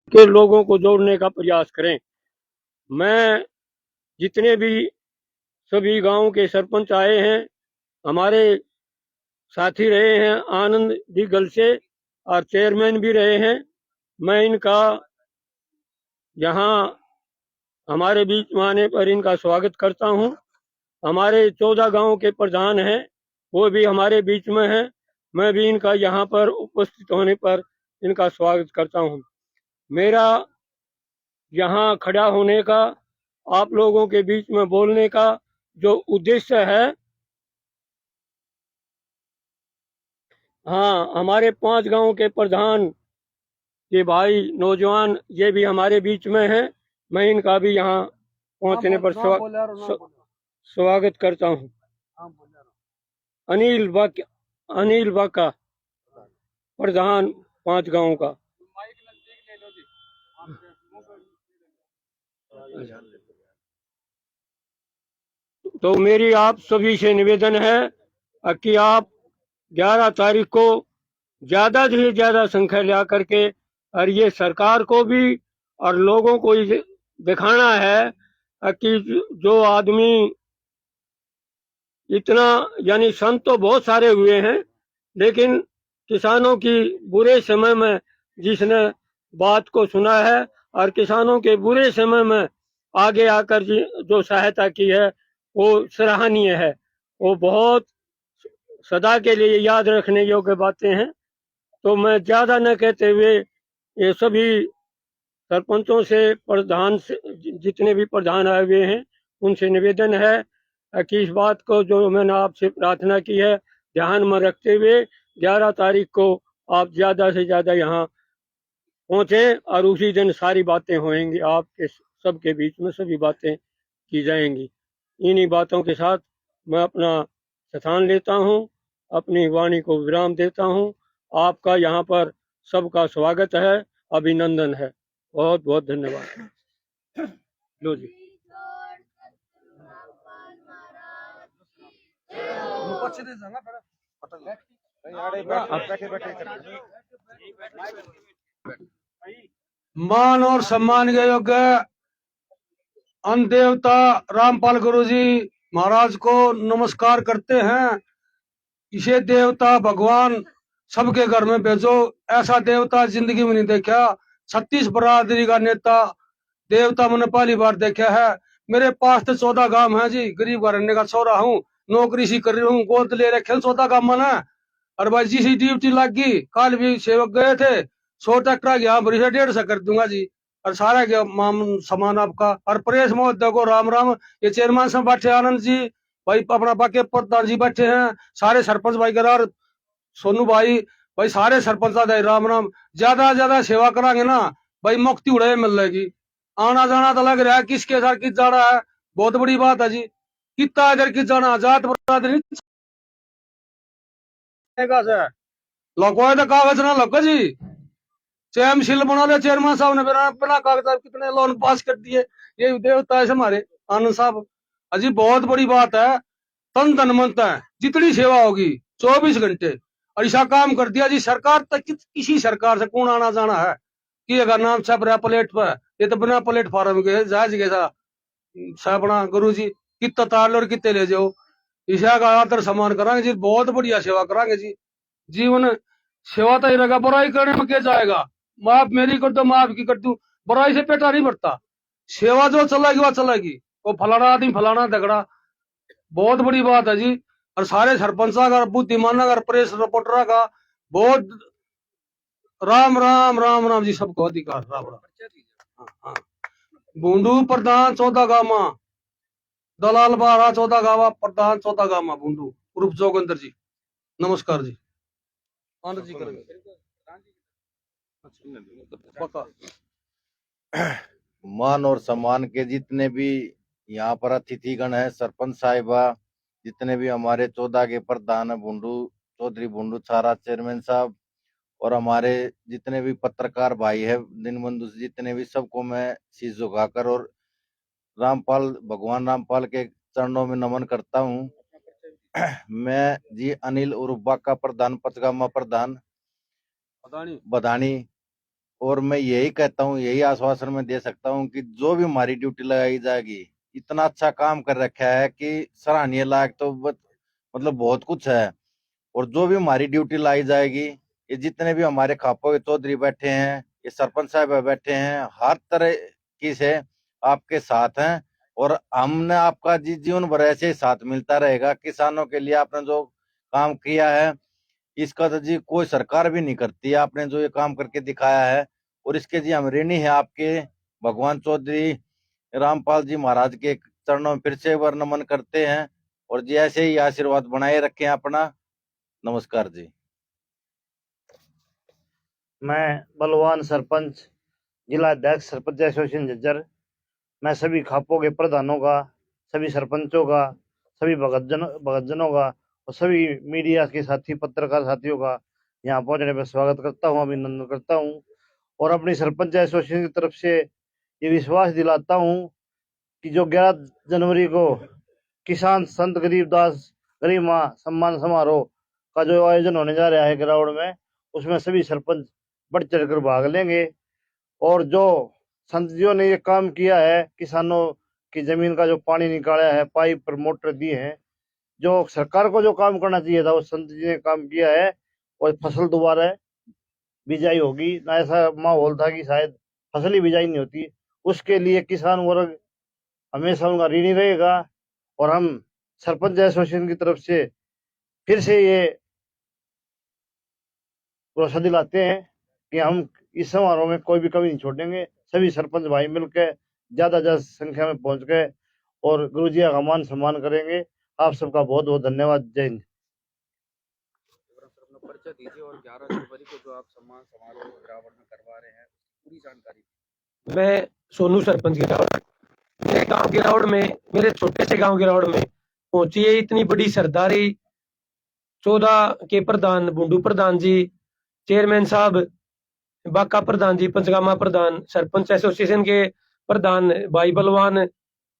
के लोगों को जोड़ने का प्रयास करें। मैं जितने भी सभी गांव के सरपंच आए हैं, हमारे साथी रहे हैं आनंद दिगल से, और चेयरमैन भी रहे हैं, मैं इनका यहाँ हमारे बीच में आने पर इनका स्वागत करता हूँ। हमारे 14 गांव के प्रधान हैं, वो भी हमारे बीच में हैं। मैं भी इनका यहाँ पर उपस्थित होने पर इनका स्वागत करता हूँ। मेरा यहाँ खड़ा होने का, आप लोगों के बीच में बोलने का जो उद्देश्य है, हाँ, हमारे 5 गांव के प्रधान ये भाई नौजवान ये भी हमारे बीच में हैं। मैं इनका भी यहाँ पहुँचने पर स्वागत करता हूँ। अनिल बाका प्रधान 5 गांव का। तो मेरी आप सभी से निवेदन है कि आप 11 तारीख को ज्यादा से ज्यादा संख्या ला करके, और ये सरकार को भी और लोगों को दिखाना है कि जो आदमी इतना, यानी संत तो बहुत सारे हुए हैं, लेकिन किसानों की बुरे समय में जिसने बात को सुना है और किसानों के बुरे समय में आगे आकर जो सहायता की है वो सराहनीय है। वो बहुत सदा के लिए याद रखने योग्य बातें हैं। तो मैं ज्यादा न कहते हुए ये सभी सरपंचों से, प्रधान से, जितने भी प्रधान आए हुए हैं, उनसे निवेदन है कि इस बात को जो मैंने आपसे प्रार्थना की है ध्यान में रखते हुए 11 तारीख को आप ज्यादा से ज्यादा यहाँ पहुंचे, और उसी दिन सारी बातें होंगी, आपके सबके बीच में सभी बातें की जाएंगी। इन्हीं बातों के साथ मैं अपना स्थान लेता हूँ, अपनी वाणी को विराम देता हूँ। आपका यहाँ पर सबका स्वागत है, अभिनंदन है। बहुत बहुत धन्यवाद। लो जी। मान और सम्मान के योग्य अन्न देवता रामपाल गुरु जी महाराज को नमस्कार करते हैं। इसे देवता भगवान सबके घर में भेजो, ऐसा देवता जिंदगी में नहीं देखा। 36 बरादरी का नेता देवता मैंने पहली बार देखा है। मेरे पास तो 14 गांव है जी, गरीब घराने का छोरा हूँ, नौकरी सी कर रही हूँ, गोद ले रखे 14 गांव में। और भाई जी सी ड्यूटी लग गई, कल भी सेवक गए थे, 100 ट्रैक्टर यहाँ भरी से 150 कर दूंगा जी। और सारा क्या सामान आपका। और प्रेस महोदय को राम राम। ये चेयरमैन साहब बैठे आनंद जी भाई, अपना बाकी प्रधान जी बैठे हैं, सारे सरपंच भाई करार सोनू भाई, भाई सारे सरपंच राम राम। ज्यादा सेवा करांगे ना भाई, मुक्ति उड़े मिल जाएगी। आना जाना तो लग रहा है किसके साथ किस जाना है, बहुत बड़ी बात है जी। कितना इधर किस जाना, जात बरादरी लगवाए तो कागज ना लगा जी। चैम शिल बना ले चेयरमैन साहब ने, बिना कागज कितने लोन पास कर दिए। ये देवता है हमारे आनंद साहब। अजी बहुत बड़ी बात है, तन धन मन है, जितनी सेवा होगी 24 घंटे। और ऐसा काम कर दिया जी, सरकार तक किसी सरकार से कौन आना जाना है कि अगर नाम छप रहा प्लेट पर, ये तो बिना प्लेटफॉर्म के जायज गया अपना गुरु जी कितना ताल और कितने ले जाओ। ईशा का आदर सम्मान करांगे जी, बहुत बढ़िया सेवा करांगे जी। जीवन सेवा तो ही रहेगा, बुराई करने में क्या जाएगा। माफ मेरी कर दो, माफ की कर दू, बुराई से पेटा नहीं भरता। सेवा जो चलेगी वो चलेगी। वो फलाना आदमी फलाना झगड़ा, बहुत बड़ी बात है जी। और सारे सरपंचा का, बुद्धिमाना का, प्रेस रिपोर्टर का बहुत राम राम राम राम जी, सबको अधिकार राम राम। बूंदू प्रधान 14 गामा, दलाल बारा 14 गावा, प्रधान 14 गामा बूंदू, ग्रुप जोगेंद्र जी। नमस्कार जी। आनंद जी करेंगे। मान और सम्मान के जितने भी यहाँ पर अतिथिगण है, सरपंच साहिबा, जितने भी हमारे 14 के प्रधान बूंदू चौधरी बूंदू छारा चेयरमैन साहब, और हमारे जितने भी पत्रकार भाई है दीनबंधु, जितने भी, सबको मैं शीश झुकाकर और भगवान रामपाल के चरणों में नमन करता हूँ। मैं जी अनिल उर्फ बाका प्रधान, पचगामा प्रधान, बधानी, और मैं यही कहता हूँ, यही आश्वासन मैं दे सकता हूँ कि जो भी हमारी ड्यूटी लगाई जाएगी, इतना अच्छा काम कर रखा है कि सराहनीय लायक तो मतलब बहुत कुछ है। और जो भी हमारी ड्यूटी लाई जाएगी, ये जितने भी हमारे खापो के चौधरी बैठे हैं, ये सरपंच साहब बैठे हैं, हर तरह की से आपके साथ हैं। और हमने आपका जीवन भर ऐसे ही साथ मिलता रहेगा। किसानों के लिए आपने जो काम किया है, इसका तो जी कोई सरकार भी नहीं करती है। आपने जो ये काम करके दिखाया है, और इसके जी हम ऋणी है आपके। भगवान चौधरी रामपाल जी महाराज के चरणों में फिर से एक बार नमन करते हैं। और जी ऐसे ही आशीर्वाद बनाए रखें अपना। नमस्कार जी। मैं बलवान सरपंच, जिला अध्यक्ष सरपंच एसोसिएशन झज्जर। मैं सभी खापों के प्रधानों का, सभी सरपंचों का, सभी भगतजनों का और सभी मीडिया के साथी, पत्रकार साथियों का यहाँ पहुंचने पर स्वागत करता हूँ, अभिनंदन करता हूँ। और अपनी सरपंच एसोसिएशन की तरफ से ये विश्वास दिलाता हूँ कि जो 11 जनवरी को किसान संत गरीबदास गरिमा सम्मान समारोह का जो आयोजन होने जा रहा है ग्राउंड में, उसमें सभी सरपंच बढ़ चढ़कर भाग लेंगे। और जो संत जियों ने ये काम किया है, किसानों की जमीन का जो पानी निकाला है, पाइप पर मोटर दी है, जो सरकार को जो काम करना चाहिए था वो संत जी ने काम किया है। और फसल दोबारा बिजाई होगी ना, ऐसा माहौल था कि शायद फसल ही बिजाई नहीं होती। उसके लिए किसान वर्ग हमेशा उनका ऋणी रहेगा। और हम सरपंच एसोसिएशन की तरफ से फिर से ये भरोसा दिलाते हैं कि हम इस समारोह में कोई भी कमी नहीं छोड़ेंगे। सभी सरपंच भाई मिलकर ज्यादा संख्या में पहुंच गए और गुरुजी का मान सम्मान करेंगे। आप सबका बहुत बहुत धन्यवाद। जय हिंद। परिचय दीजिए और 11 जनवरी को जो आप सम्मान समारोह गिरावट में करवा रहे हैं, पूरी जानकारी। मैं सोनू सरपंच गिरावट, मेरे गांव गिरावट में, मेरे छोटे से गांव गिरावट में पहुंची है इतनी बड़ी सरदारी। 14 के प्रधान बुंडू प्रधान जी, चेयरमैन साहब बाका प्रधान जी, पंचगामा प्रधान, सरपंच एसोसिएशन के प्रधान भाई बलवान,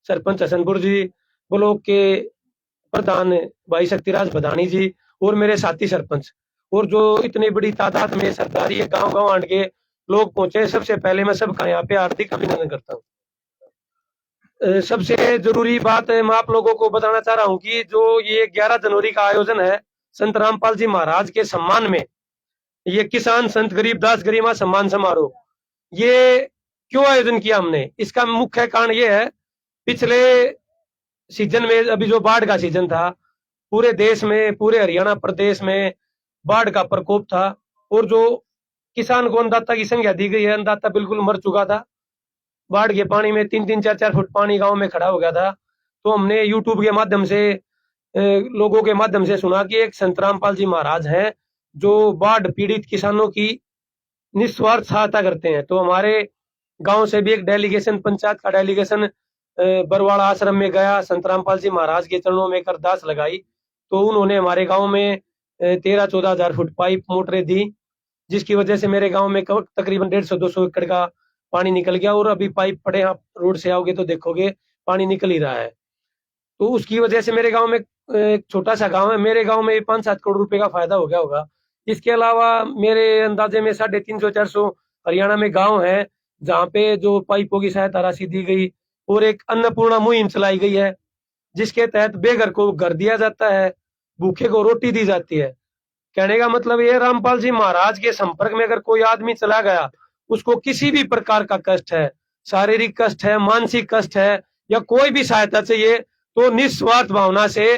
सरपंच हसनपुर जी, ब्लॉक के प्रधान भाई शक्तिराज बधानी जी, और मेरे साथी सरपंच, और जो इतनी बड़ी तादाद में सरदारी है, गांव गांव आंट के लोग पहुंचे। सबसे पहले मैं सबका यहाँ पे हार्दिक अभिनंदन करता हूँ। सबसे जरूरी बात मैं आप लोगों को बताना चाह रहा हूँ कि जो ये 11 जनवरी का आयोजन है संत रामपाल जी महाराज के सम्मान में, ये किसान संत गरीबदास गरिमा सम्मान समारोह, ये क्यों आयोजन किया हमने, इसका मुख्य कारण ये है, पिछले सीजन में अभी जो बाढ़ का सीजन था, पूरे देश में, पूरे हरियाणा प्रदेश में बाढ़ का प्रकोप था। और जो किसान को अन्नदाता की संज्ञा दी गई है, अन्नदाता बिल्कुल मर चुका था। बाढ़ के पानी में 3-3, 4-4 फुट पानी गांव में खड़ा हो गया था। तो हमने यूट्यूब के माध्यम से, लोगों के माध्यम से सुना कि एक संत रामपाल जी महाराज हैं जो बाढ़ पीड़ित किसानों की निस्वार्थ सहायता करते हैं। तो हमारे गांव से भी एक डेलीगेशन, पंचायत का डेलीगेशन बरवाड़ा आश्रम में गया, संत रामपाल जी महाराज के चरणों में एक अरदास लगाई। तो उन्होंने हमारे गांव में 13-14 हजार फुट पाइप मोटरें दी, जिसकी वजह से मेरे गांव में तकरीबन 150-200 एकड़ का पानी निकल गया। और अभी पाइप पड़े, आप रोड से आओगे तो देखोगे पानी निकल ही रहा है। तो उसकी वजह से मेरे गांव में, एक छोटा सा गांव है, मेरे गांव में 5-7 करोड़ रुपए का फायदा हो गया होगा। इसके अलावा मेरे अंदाजे में 350-400 हरियाणा में गांव है जहाँ पे जो पाइपों की सहायता राशि दी गई। और एक अन्नपूर्णा मुहिम चलाई गई है, जिसके तहत बेघर को घर दिया जाता है, भूखे को रोटी दी जाती है। कहने का मतलब ये, रामपाल जी महाराज के संपर्क में अगर कोई आदमी चला गया, उसको किसी भी प्रकार का कष्ट है, शारीरिक कष्ट है, मानसिक कष्ट है, या कोई भी सहायता चाहिए, तो निस्वार्थ भावना से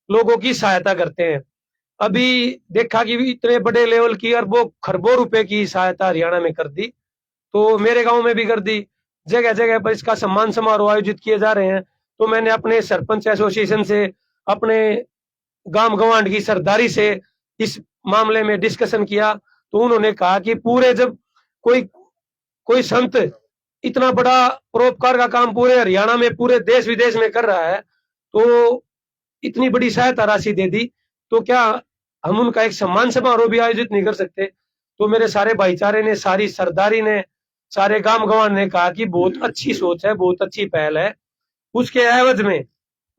लोगों की सहायता करते हैं। अभी देखा कि इतने बड़े लेवल की अरबों खरबों रुपए की सहायता हरियाणा में कर दी, तो मेरे गांव में भी कर दी। जगह जगह पर इसका सम्मान समारोह आयोजित किए जा रहे हैं। तो मैंने अपने सरपंच एसोसिएशन से, अपने गांव गवांड की सरदारी से इस मामले में डिस्कशन किया। तो उन्होंने कहा कि पूरे, जब कोई संत इतना बड़ा परोपकार का काम पूरे हरियाणा में, पूरे देश विदेश में कर रहा है, तो इतनी बड़ी सहायता राशि दे दी, तो क्या हम उनका एक सम्मान समारोह भी आयोजित नहीं कर सकते? तो मेरे सारे भाईचारे ने, सारी सरदारी ने, सारे गांव गवान ने कहा कि बहुत अच्छी सोच है, बहुत अच्छी पहल है। उसके एवज में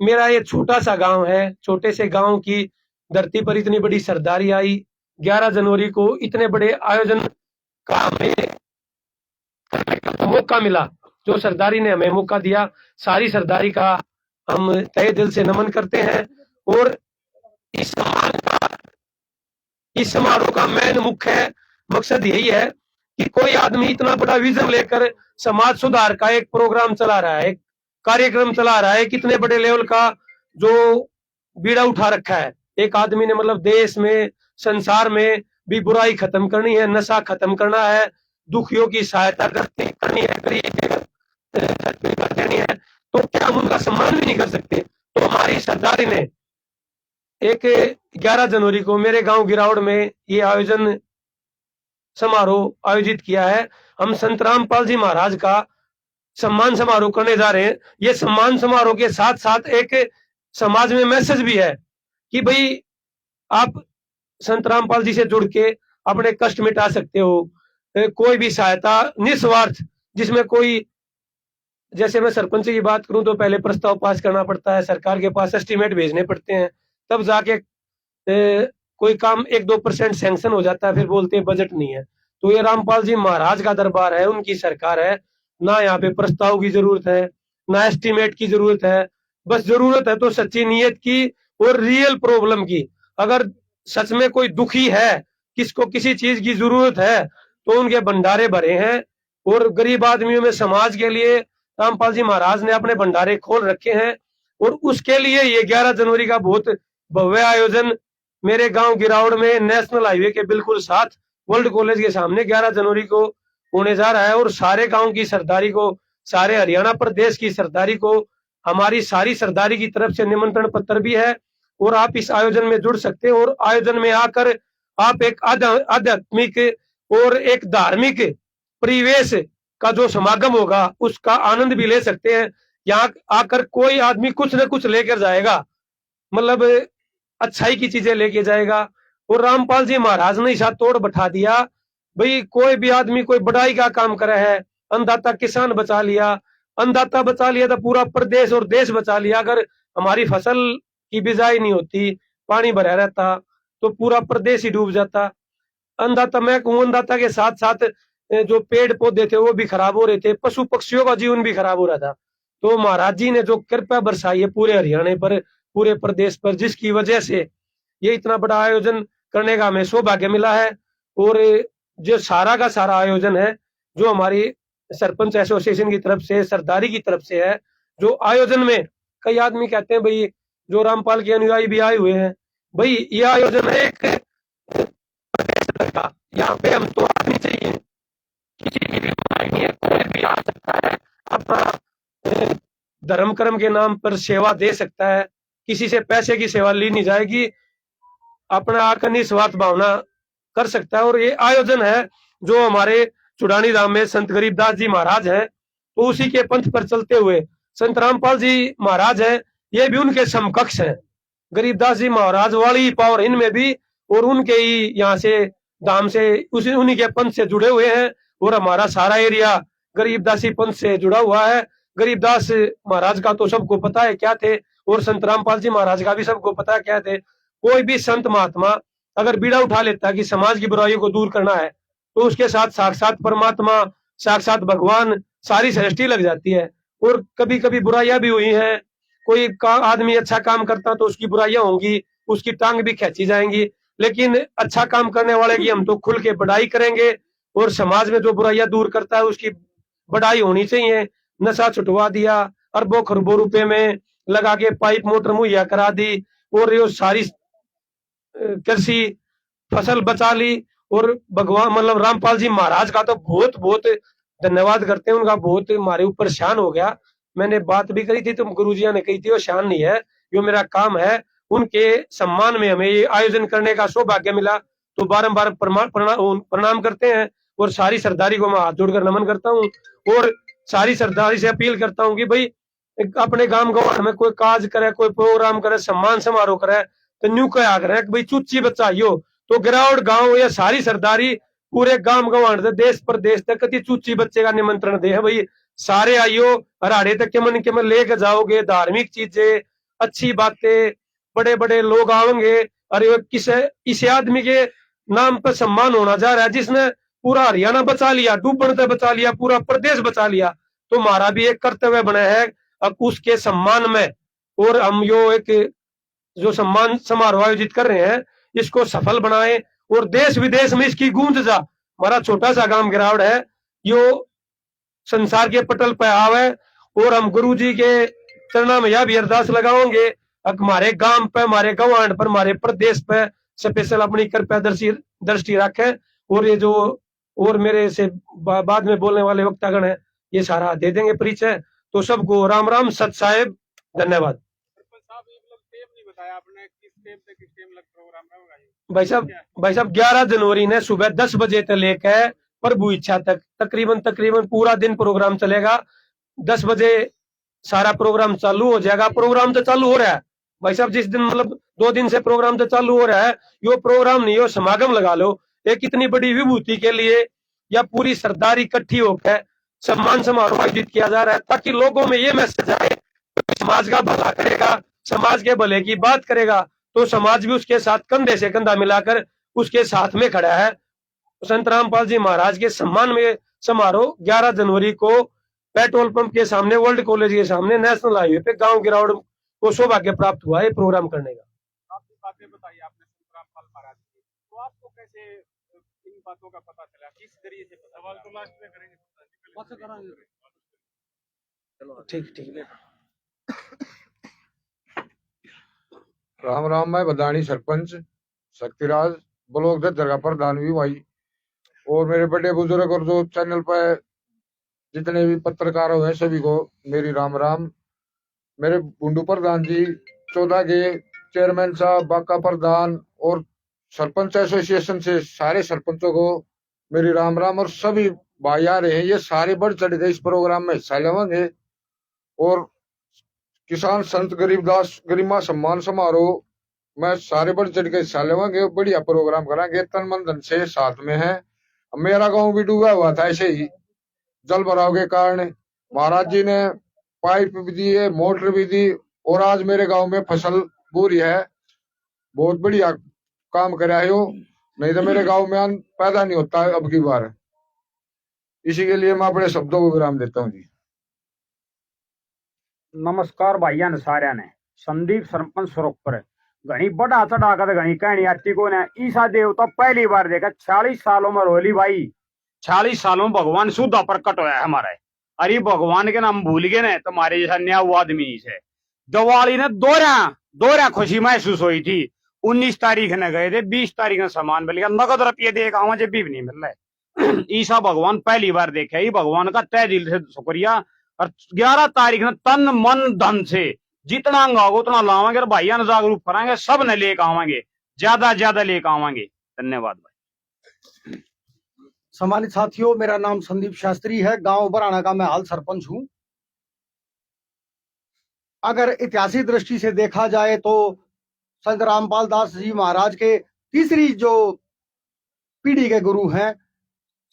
मेरा ये छोटा सा गांव है, छोटे से गांव की धरती पर इतनी बड़ी सरदारी आई। 11 जनवरी को इतने बड़े आयोजन का हमें मौका मिला, जो सरदारी ने हमें मौका दिया, सारी सरदारी का हम तहे दिल से नमन करते हैं। और इस समारोह का मेन मुख्य मकसद यही है कि कोई आदमी इतना बड़ा विजन लेकर समाज सुधार का एक प्रोग्राम चला रहा है, एक कार्यक्रम चला रहा है, कितने बड़े लेवल का जो बीड़ा उठा रखा है एक आदमी ने, मतलब देश में संसार में भी बुराई खत्म करनी है, नशा खत्म करना है, दुखियों की सहायता करनी है, गरीब करनी है, तो क्या हम उनका सम्मान भी नहीं कर सकते? तो हमारी सरदारी ने एक 11 जनवरी को मेरे गांव गिरावड़ में ये आयोजन समारोह आयोजित किया है। हम संत रामपाल जी महाराज का सम्मान समारोह करने जा रहे हैं। ये सम्मान समारोह के साथ साथ एक समाज में मैसेज भी है कि भाई आप संत रामपाल जी से जुड़ के अपने कष्ट मिटा सकते हो। कोई भी सहायता निस्वार्थ, जिसमें कोई, जैसे मैं सरपंच की बात करूं तो पहले प्रस्ताव पास करना पड़ता है, सरकार के पास एस्टीमेट भेजने पड़ते हैं, तब जाके कोई काम 1-2% सैंक्शन हो जाता है, फिर बोलते हैं बजट नहीं है। तो ये रामपाल जी महाराज का दरबार है, उनकी सरकार है, ना यहाँ पे प्रस्ताव की जरूरत है, ना एस्टीमेट की जरूरत है, बस जरूरत है तो सच्ची नीयत की और रियल प्रॉब्लम की। अगर सच में कोई दुखी है, किसको किसी चीज की जरूरत है, तो उनके भंडारे भरे हैं। और गरीब आदमियों में समाज के लिए रामपाल जी महाराज ने अपने भंडारे खोल रखे हैं। और उसके लिए ये 11 जनवरी का बहुत भव्य आयोजन मेरे गांव गिरावड़ में नेशनल हाईवे के बिल्कुल साथ वर्ल्ड कॉलेज के सामने 11 जनवरी को होने जा रहा है। और सारे गांव की सरदारी को, सारे हरियाणा प्रदेश की सरदारी को, हमारी सारी सरदारी की तरफ से निमंत्रण पत्र भी है और आप इस आयोजन में जुड़ सकते हैं। और आयोजन में आकर आप एक आध्यात्मिक और एक धार्मिक परिवेश का जो समागम होगा उसका आनंद भी ले सकते हैं। यहाँ आकर कोई आदमी कुछ न कुछ लेकर जाएगा, मतलब अच्छाई की चीजें लेके जाएगा। और रामपाल जी महाराज ने ऐसा तोड़ बैठा दिया, भाई कोई भी आदमी कोई बड़ाई का काम करे है, अन्नदाता किसान बचा लिया, अन्नदाता बचा लिया तो पूरा प्रदेश और देश बचा लिया। अगर हमारी फसल की बिजाई नहीं होती, पानी भरा रहता, तो पूरा प्रदेश ही डूब जाता। अन्नदाता, मैं कहूँ अन्नदाता के साथ साथ जो पेड़ पौधे थे वो भी खराब हो रहे थे, पशु पक्षियों का जीवन भी खराब हो रहा था। तो महाराज जी ने जो कृपा बरसाई है पूरे हरियाणा पर, पूरे प्रदेश पर, जिसकी वजह से ये इतना बड़ा आयोजन करने का हमें सौभाग्य मिला है। और जो सारा का सारा आयोजन है, जो हमारी सरपंच एसोसिएशन की तरफ से, सरदारी की तरफ से है, जो आयोजन में कई आदमी कहते हैं भाई जो रामपाल के अनुयायी भी आए हुए हैं, भाई ये आयोजन है एक, यहाँ पे हम तो आदमी चाहिए, किसी की भी बुराई नहीं है, कोई भी आ सकता है, अपना धर्म कर्म के नाम पर सेवा दे सकता है, किसी से पैसे की सेवा ली नहीं जाएगी, अपना आकर निस्वार्थ भावना कर सकता है। और ये आयोजन है जो हमारे चुड़ानी धाम में संत गरीबदास जी महाराज हैं, तो उसी के पंथ पर चलते हुए संत रामपाल जी महाराज हैं, ये भी उनके समकक्ष हैं। गरीबदास जी महाराज वाली पावर इनमें भी, और उनके ही यहाँ से धाम से उसी उन्हीं के पंथ से जुड़े हुए हैं। और हमारा सारा एरिया गरीबदासी पंथ से जुड़ा हुआ है। गरीबदास महाराज का तो सबको पता है क्या थे, और संत रामपाल जी महाराज का भी सबको पता है क्या थे। कोई भी संत महात्मा अगर बीड़ा उठा लेता है कि समाज की बुराइयों को दूर करना है, तो उसके साथ साक्षात परमात्मा, साक्षात भगवान, सारी सृष्टि लग जाती है। और कभी कभी बुराइयां भी हुई हैं, कोई आदमी अच्छा काम करता तो उसकी बुराइयां होंगी, उसकी टांग भी खींची जाएंगी, लेकिन अच्छा काम करने वाले की हम तो खुल के बड़ाई करेंगे। और समाज में जो बुराइयां दूर करता है उसकी बड़ाई होनी चाहिए। नशा छुटवा दिया, अरबों खरबों रुपए में लगा के पाइप मोटर मुहैया करा दी, और ये सारी कृषि फसल बचा ली। और भगवान, मतलब रामपाल जी महाराज का तो बहुत बहुत धन्यवाद करते हैं, उनका बहुत हमारे ऊपर शान हो गया। मैंने बात भी करी थी तो गुरुजिया ने कही थी, वो शान नहीं है, जो मेरा काम है। उनके सम्मान में हमें ये आयोजन करने का सौभाग्य मिला, तो बारंबार प्रणाम करते हैं। और सारी सरदारी को मैं हाथ जोड़कर नमन करता हूँ, और सारी सरदारी से अपील करता हूँ कि भाई अपने गांव गवार में कोई काज करे, कोई प्रोग्राम करे, सम्मान समारोह करे, तो न्यू क्या करे कि भाई चुच्ची बच्चा आइयो, तो गिरावड़ गांव या सारी सरदारी पूरे गांव गवार देश प्रदेश तक कति चुच्ची बच्चे का निमंत्रण दे है भाई, सारे आइयो, हराड़े तक के मन लेके जाओगे, धार्मिक चीजें, अच्छी बातें, बड़े बड़े लोग आएंगे। अरे किस इस आदमी के नाम पर सम्मान होना जा रहा है, जिसने पूरा हरियाणा बचा लिया, डूबने से बचा लिया, पूरा प्रदेश बचा लिया, तो हमारा भी एक कर्तव्य बना है अब उसके सम्मान में। और हम यो एक जो सम्मान समारोह आयोजित कर रहे हैं इसको सफल बनाएं और देश विदेश में इसकी गूंज जा। हमारा छोटा सा गांव गिरावड़ है, यो संसार के पटल पे आवे, और हम गुरु जी के चरणों में यह भी अरदास लगाओगे हमारे गांव पे, हमारे गवांड पर, हमारे प्रदेश पे स्पेशल अपनी कृपया दृष्टि रखे। और ये जो और मेरे से बाद में बोलने वाले वक्तागण है ये सारा दे देंगे परिचय। तो सबको राम राम, सत साहेब, धन्यवाद। भाई साहब 11 जनवरी ने सुबह 10 बजे से लेकर प्रभु इच्छा तक तकरीबन पूरा दिन प्रोग्राम चलेगा। 10 बजे सारा प्रोग्राम चालू हो जाएगा। प्रोग्राम तो चालू हो रहा है भाई साहब, जिस दिन मतलब 2 दिन से प्रोग्राम तो चालू हो रहा है। यो प्रोग्राम नहीं, यो समागम लगा लो एक इतनी बड़ी विभूति के लिए, या पूरी सरदार इकट्ठी होकर सम्मान समारोह आयोजित किया जा रहा है ताकि लोगों में ये मैसेज आए समाज का भला करेगा, समाज के भले की बात करेगा तो समाज भी उसके साथ कंधे से कंधा मिलाकर उसके साथ में खड़ा है। संत रामपाल जी महाराज के सम्मान में समारोह 11 जनवरी को पेट्रोल पंप के सामने, वर्ल्ड कॉलेज के सामने, नेशनल हाईवे पे गांव गिरावड़ को सौभाग्य प्राप्त हुआ है प्रोग्राम करने का। आपकी बातें बताइए आपने संत रामपाल महाराज की, तो आपको कैसे इन बातों का पता चला, किस जरिए से पता? सवाल तो लास्ट में करेंगे। ठीक। राम राम, मैं बदानी सरपंच शक्तिराज ब्लॉक दर्गा का प्रधान भी भाई, और मेरे बड़े बुजुर्ग और जो चैनल पर जितने भी पत्रकार हैं सभी को मेरी राम राम। मेरे बुंडू प्रधान जी, 14 के चेयरमैन साहब, बाका प्रधान और सरपंच एसोसिएशन से सारे सरपंचों को मेरी राम राम। और सभी भाई आ रहे हैं, ये सारे बढ़ चढ़ गए इस प्रोग्राम में हिस्सा लेंगे। और किसान संत गरीबदास गरिमा सम्मान समारोह में सारे बढ़ चढ़ के हिस्सा लेंगे, बढ़िया प्रोग्राम कराएंगे, तन मन धन से साथ में है। मेरा गांव भी डूबा हुआ था ऐसे ही जल भराव के कारण, महाराज जी ने पाइप भी दिए, मोटर भी दी, और आज मेरे गांव में फसल पूरी है। बहुत बढ़िया काम करा है हो, नहीं तो मेरे गांव में अन्न पैदा नहीं होता है अब की बार। इसी के लिए मैं अपने शब्दों को विराम देता हूँ जी। नमस्कार भाइया ने सारे ने, संदीप सरपंच सरोपर घनी बड़ा चढ़ा कर घनी कहनी आती को ने ईसा देवता पहली बार देखा 40 सालों में रोली भाई। 40 सालों में भगवान शुद्ध प्रकट हुआ है हमारे। अरे भगवान के नाम भूल गए ना, तुम्हारे जैसा नया आदमी से दिवाली ने दोहरा खुशी महसूस हुई थी। 19 तारीख ने गए थे, 20 तारीख ने सामान मिल गया, नगद रुपये दे का मुझे भी नहीं मिल रहा है। ईसा भगवान पहली बार देखे, भगवान का तय दिल से शुक्रिया। और 11 तारीख ने तन मन धन से जितना होगा उतना लावांगे, और भाइया ने जागरूक कराएंगे, सब ने लेकर आवांगे, ज्यादा लेकर आवांगे। धन्यवाद भाई। सम्मानित साथियों, मेरा नाम संदीप शास्त्री है, गांव बराना का मैं हाल सरपंच हूं। अगर ऐतिहासिक दृष्टि से देखा जाए तो संत रामपाल दास जी महाराज के तीसरी जो पीढ़ी के गुरु हैं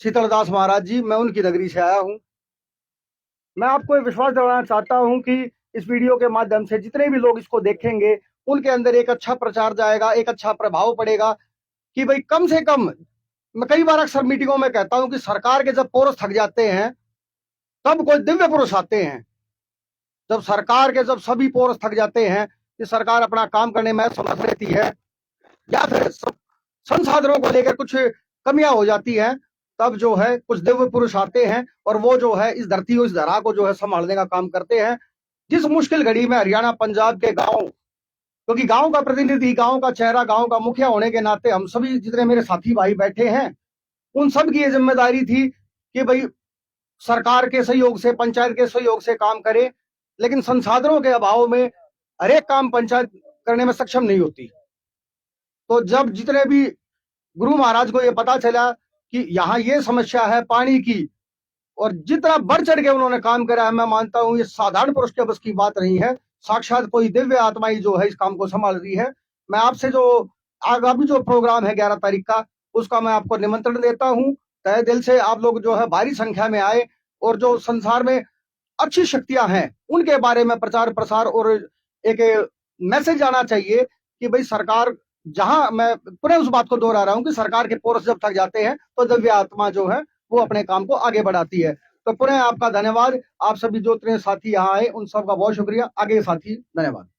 शीतलदास महाराज जी, मैं उनकी नगरी से आया हूं। मैं आपको ये विश्वास दिलाना चाहता हूं कि इस वीडियो के माध्यम से जितने भी लोग इसको देखेंगे उनके अंदर एक अच्छा प्रचार जाएगा, एक अच्छा प्रभाव पड़ेगा कि भाई कम से कम, मैं कई बार अक्सर मीटिंगों में कहता हूं कि सरकार के जब पोरस थक जाते हैं तब कोई दिव्य पुरुष आते हैं। जब सरकार के जब सभी पोरस थक जाते हैं कि सरकार अपना काम करने में समर्थ रहती है या फिर संसाधनों को लेकर कुछ कमियां हो जाती हैं, तब जो है कुछ दिव्य पुरुष आते हैं और वो जो है इस धरती को, इस धरा को जो है संभालने का काम करते हैं। जिस मुश्किल घड़ी में हरियाणा पंजाब के गांव, क्योंकि गांव का प्रतिनिधि, गांव का चेहरा, गांव का मुखिया होने के नाते हम सभी जितने मेरे साथी भाई बैठे हैं उन सब की ये जिम्मेदारी थी कि भाई सरकार के सहयोग से, पंचायत के सहयोग से काम करे, लेकिन संसाधनों के अभाव में हर एक काम पंचायत करने में सक्षम नहीं होती। तो जब जितने भी गुरु महाराज को ये पता चला कि यहाँ ये समस्या है पानी की, और जितना बढ़ चढ़ के उन्होंने काम करा है, मैं मानता हूँ ये साधारण पुरुष के बस की बात नहीं है, साक्षात कोई दिव्य आत्मा ही जो है इस काम को संभाल रही है। मैं आपसे जो आगामी जो प्रोग्राम है 11 तारीख का, उसका मैं आपको निमंत्रण देता हूँ। तहे दिल से आप लोग जो है भारी संख्या में आए और जो संसार में अच्छी शक्तियां हैं उनके बारे में प्रचार प्रसार और एक मैसेज आना चाहिए कि भाई सरकार जहां मैं पुनः उस बात को दोहरा रहा हूं कि सरकार के पोरस जब थक जाते हैं तो दिव्य आत्मा जो है वो अपने काम को आगे बढ़ाती है। तो पुनः आपका धन्यवाद। आप सभी जो इतने साथी यहाँ आए उन सबका बहुत शुक्रिया। आगे के साथी धन्यवाद।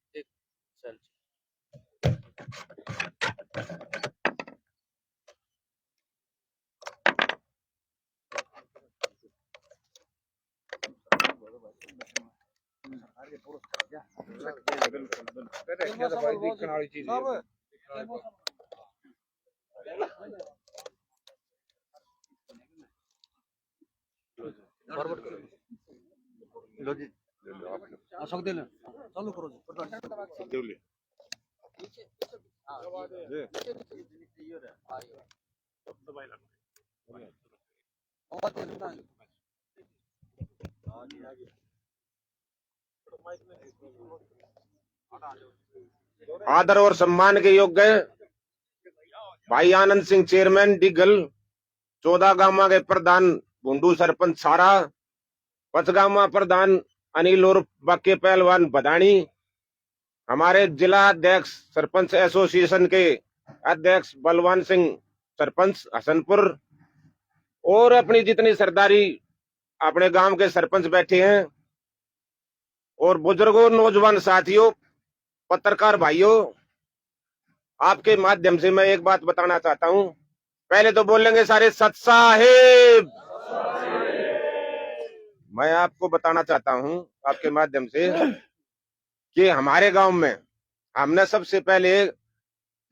आदर और सम्मान के योग्य भाई आनंद सिंह चेयरमैन डिगल, 14 गामा के प्रधान भुंडू सरपंच सारा, 5 गामा प्रधान अनिल और बाके पहलवान बदानी, हमारे जिला अध्यक्ष सरपंच एसोसिएशन के अध्यक्ष बलवान सिंह सरपंच हसनपुर, और अपनी जितनी सरदारी अपने गांव के सरपंच बैठे हैं, और बुजुर्गों, नौजवान साथियों, पत्रकार भाइयों, आपके माध्यम से मैं एक बात बताना चाहता हूं। पहले तो बोलेंगे सारे सत साहिब। मैं आपको बताना चाहता हूं आपके माध्यम से कि हमारे गांव में हमने सबसे पहले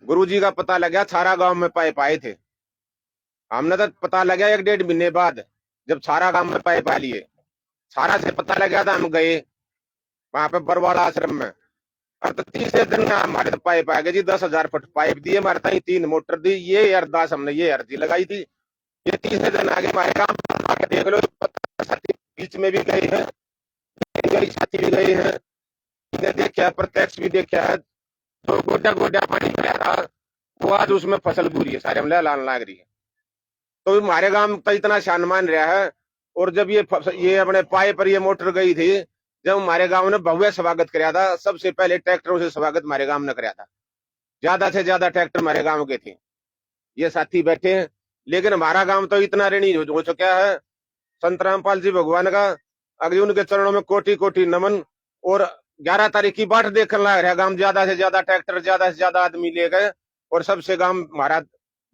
गुरुजी का पता लगा, छारा गांव में पाइप आए थे। हमने तो पता लगा 1-1.5 महीने बाद, जब छारा गांव में पाइप आ लिए, छारा से पता लगा था, हम गए वहां पे बरवाड़ा आश्रम में, और तो तीसरे दिन हमारे तो पाइप आ गए जी। 10,000 फुट पाइप दिए, हमारे ताई 3 मोटर दी, ये अरदास हमने ये अर्जी लगाई थी। ये तीसरे दिन आगे हमारे काम आके देख लो, साथी बीच में भी गए हैं, साथी भी गए हैं, देखा, प्रत्यक्ष भी देखा है। तो गोड्या गोड्या पानी में रहा, वो आज उसमें फसल पूरी है, सारे हमले लान लाग रही है। तो हमारे गांव तो इतना सम्मान रहा है। और जब ये अपने पाइप पर ये मोटर गई थी, जब हमारे गांव ने भव्य स्वागत कराया था, सबसे पहले ट्रैक्टरों से स्वागत हमारे गांव ने कराया था। ज्यादा से ज्यादा ट्रैक्टर हमारे गांव के थे। ये साथी बैठे हैं, लेकिन हमारा गांव तो इतना ऋणी हो चुका है संत रामपाल जी भगवान का, अगर उनके चरणों में कोटि कोटि नमन। और 11 तारीख की बाट देखने लग रहा गांव, ज्यादा से ज्यादा ट्रैक्टर, ज्यादा से ज्यादा आदमी ले गए, और सबसे गांव हमारा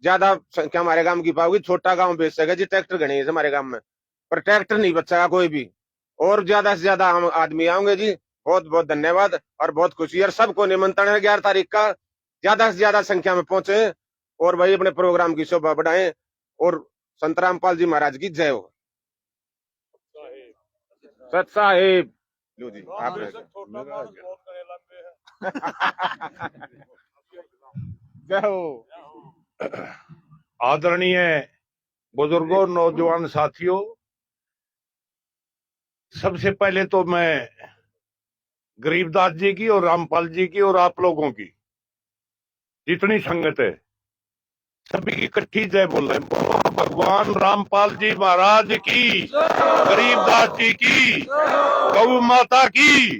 ज्यादा संख्या हमारे गांव की पाओगी। छोटा गांव बेच सके जी, ट्रैक्टर गणे हमारे गांव में, पर ट्रैक्टर नहीं बचेगा कोई भी, और ज्यादा से ज्यादा हम आदमी आएंगे जी। बहुत बहुत धन्यवाद और बहुत खुशी है। सबको निमंत्रण है 11 तारीख का, ज्यादा से ज्यादा संख्या में पहुंचे और भाई अपने प्रोग्राम की शोभा बढ़ाएं। और संत रामपाल जी महाराज की जय हो। सत साहिब। लो जी, आप जय हो। आदरणीय बुजुर्गों, नौजवान साथियों, सबसे पहले तो मैं गरीबदास जी की और रामपाल जी की और आप लोगों की जितनी संगत है, सभी की इकट्ठी जय बोल रहे हैं। भगवान रामपाल जी महाराज की, गरीबदास जी की, गौ माता की।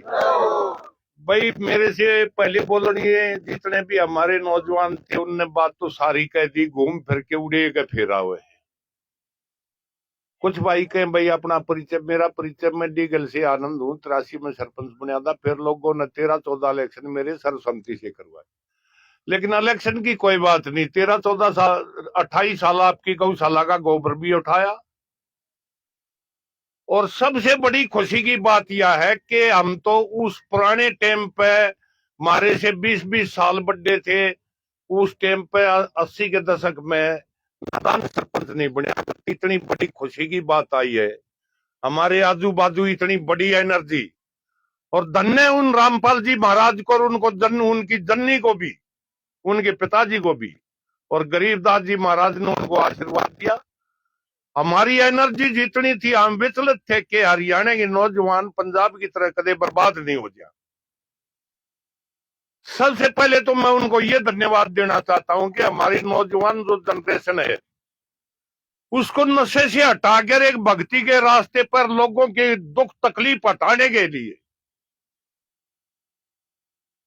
भाई मेरे से पहले बोलनी है, जितने भी हमारे नौजवान थे उनने बात तो सारी कह दी, घूम फिर के उड़े के फेरा हुए। कुछ भाई कहें भाई अपना परिचय, मेरा परिचय, मैं डीगल से आनंद हूँ, 83 में सरपंच बना था। फिर लोगों ने 13-14 इलेक्शन मेरे सर्वसम्मति से करवाए, लेकिन इलेक्शन की कोई बात नहीं। 13-14 साल, 28 साल आपकी गौशाला का गोबर भी उठाया। और सबसे बड़ी खुशी की बात यह है कि हम तो उस पुराने टाइम पे, हमारे से 20-20 साल बड़े थे, उस टाइम पे 80 के दशक में नादान सरपंच नहीं बने। इतनी बड़ी खुशी की बात आई है, हमारे आजू बाजू इतनी बड़ी एनर्जी। और धन्य उन रामपाल जी महाराज को और उनको उनकी जननी को भी, उनके पिताजी को भी, और गरीबदास जी महाराज ने उनको आशीर्वाद दिया। हमारी एनर्जी जितनी थी, हम विचलित थे कि हरियाणा के नौजवान पंजाब की तरह कदे बर्बाद नहीं हो जाए। सबसे पहले तो मैं उनको ये धन्यवाद देना चाहता हूं कि हमारी नौजवान जो जनरेशन है, उसको नशे से हटाकर एक भक्ति के रास्ते पर लोगों के दुख तकलीफ हटाने के लिए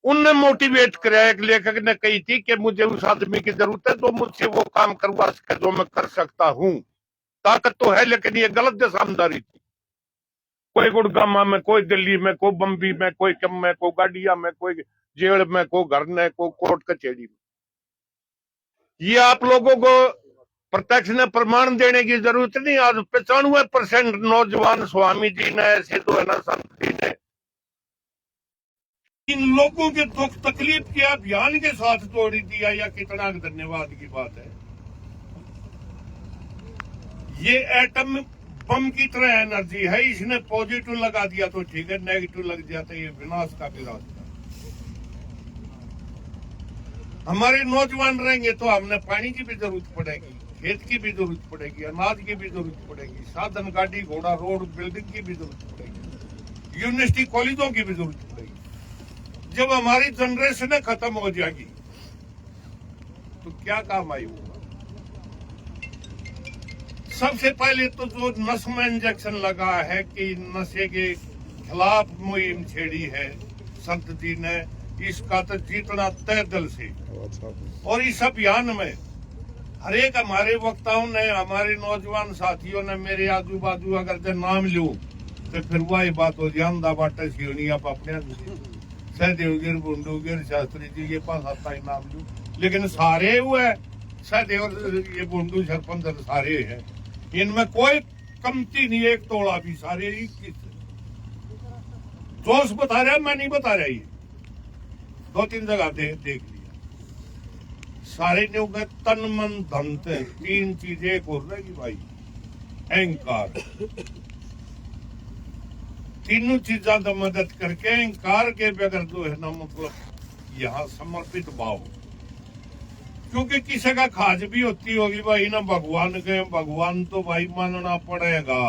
उनने मोटिवेट कराया, एक लेखक ने कही थी कि मुझे उस आदमी की जरूरत है जो मुझसे वो काम करवा सके जो मैं कर सकता हूं। ताकत तो है लेकिन ये गलत जसामदारी थी। कोई गुड़गामा में, कोई दिल्ली में, कोई बम्बई में, कोई कम में, कोई गाड़िया में, कोई जेल में, कोई घर में, कोई कोर्ट कचहरी में। ये आप लोगों को प्रत्यक्ष ने प्रमाण देने की जरूरत नहीं। आज 95% नौजवान स्वामी जी ने, ऐसे तो है ना संत जी ने, इन लोगों के दुख तकलीफ के अभियान के साथ जोड़ी दिया। या कितना धन्यवाद की बात है। ये एटम बम की तरह एनर्जी है, इसने पॉजिटिव लगा दिया तो ठीक है, नेगेटिव लग जाता है ये विनाश का भी रास्ता। हमारे नौजवान रहेंगे तो हमने पानी की भी जरूरत पड़ेगी, खेत की भी जरूरत पड़ेगी, अनाज की भी जरूरत पड़ेगी, साधन गाड़ी घोड़ा रोड बिल्डिंग की भी जरूरत पड़ेगी, यूनिवर्सिटी कॉलेजों की भी जरूरत पड़ेगी। जब हमारी जनरेशन खत्म हो जाएगी तो क्या काम आई होगा। सबसे पहले तो जो नस में इंजेक्शन लगा है कि नशे के खिलाफ मुहिम छेड़ी है संत जी ने, इसका तो जीतना तय दिल से। और इस अभियान में हर एक हमारे वक्ताओं ने, हमारे नौजवान साथियों ने, मेरे आजू बाजू अगर जो नाम लू तो फिर वही बात हो जाए बाटे सियोनी आप अपने सहदेवगिर बुंडूगिर शास्त्री जी ये 5-7 ही नाम लू, लेकिन सारे हुए सहदेव ये बुंडू सरपंच सारे हैं, इनमें कोई कमती नहीं, एक तोड़ा भी, सारे 21 जोश बता रहा, मैं नहीं बता रहा, ये 2-3 जगह देख लिया। सारे ने उगे तन मन धन थे, 3 चीजें एक और रहेगी भाई, अहंकार। तीनों चीजा तो मदद करके अहंकार के बगैर जो है ना, मतलब यहाँ समर्पित भाव, क्योंकि किसी का खाज भी होती होगी भाई ना, भगवान के भगवान तो भाई मानना पड़ेगा।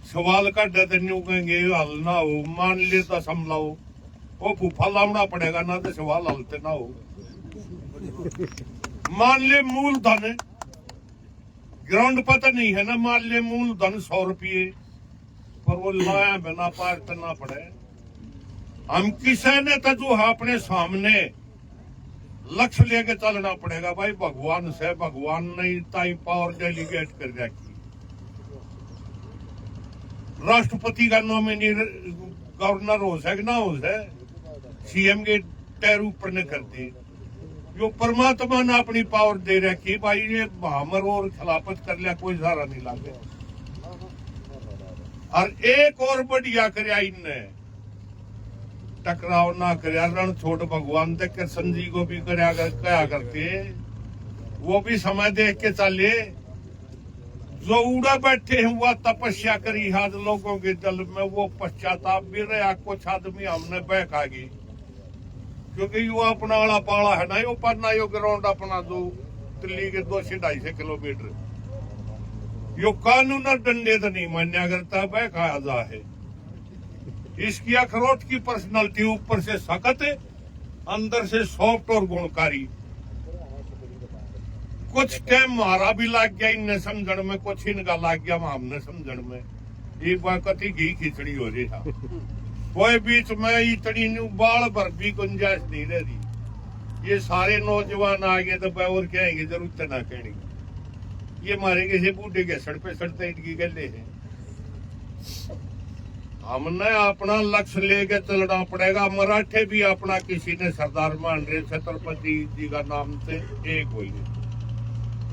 सवाल का डर नहीं कहेंगे हल ना हो, मान ले तो समलाओ, वो फूफा लावना पड़ेगा ना तो सवाल हलते ना हो। मान ले मूलधन ग्राउंड पता नहीं है ना, मान ले मूलधन 100 रुपये, पर वो लाया बिना पार करना पड़े। हम किसी ने तो जो है अपने सामने लक्ष्य लेके चलना पड़ेगा भाई, भगवान से भगवान नहीं ताई पावर डेलीगेट कर जाएगी। राष्ट्रपति का नॉमिनी गवर्नर हो सके ना हो सके, सीएम के टैर ऊपर ने करते, जो परमात्मा ने अपनी पावर दे रखी भाई, ये हमर और खिलाफत कर लिया कोई सहारा नहीं लागे। और एक और बढ़िया कराया इनने, टकराव ना कराया, रण छोड़ भगवान तक कृष्ण जी को भी कराया क्या करते, वो भी समय देख के चले। जो उड़ा बैठे हैं वह तपस्या करी आज लोगों के दिल में, वो पश्चाताप भी रहा। कुछ आदमी हमने बहका गई, क्योंकि वो अपना वाला पाला है ना, यो पढ़ना यो ग्राउंड अपना जो दिल्ली के 200-250 किलोमीटर, यो कानून और डंडे तो नहीं मान्या करता, बहकाया जा है। इसकी अखरोट की पर्सनालिटी ऊपर से सख्त है, अंदर से सॉफ्ट और गुणकारी। कुछ टाइम हमारा भी लग गया इनने समझण में, कुछ इनका लग गया हमने समझण में। एक बार कति घी खिचड़ी हो रही था, कोई बीच में इतनी बाल भर भी गुंजाइश नहीं रह रही। ये सारे नौजवान आ गए तो और कहेंगे जरूरत ना कहने, ये मारे किसी बूढ़े के सड़ पे सड़ते इनकी गले है। हमने अपना लक्ष्य लेके चलना पड़ेगा। मराठे भी अपना किसी ने सरदार मान रहे, छत्रपति जी का नाम से एक हुई,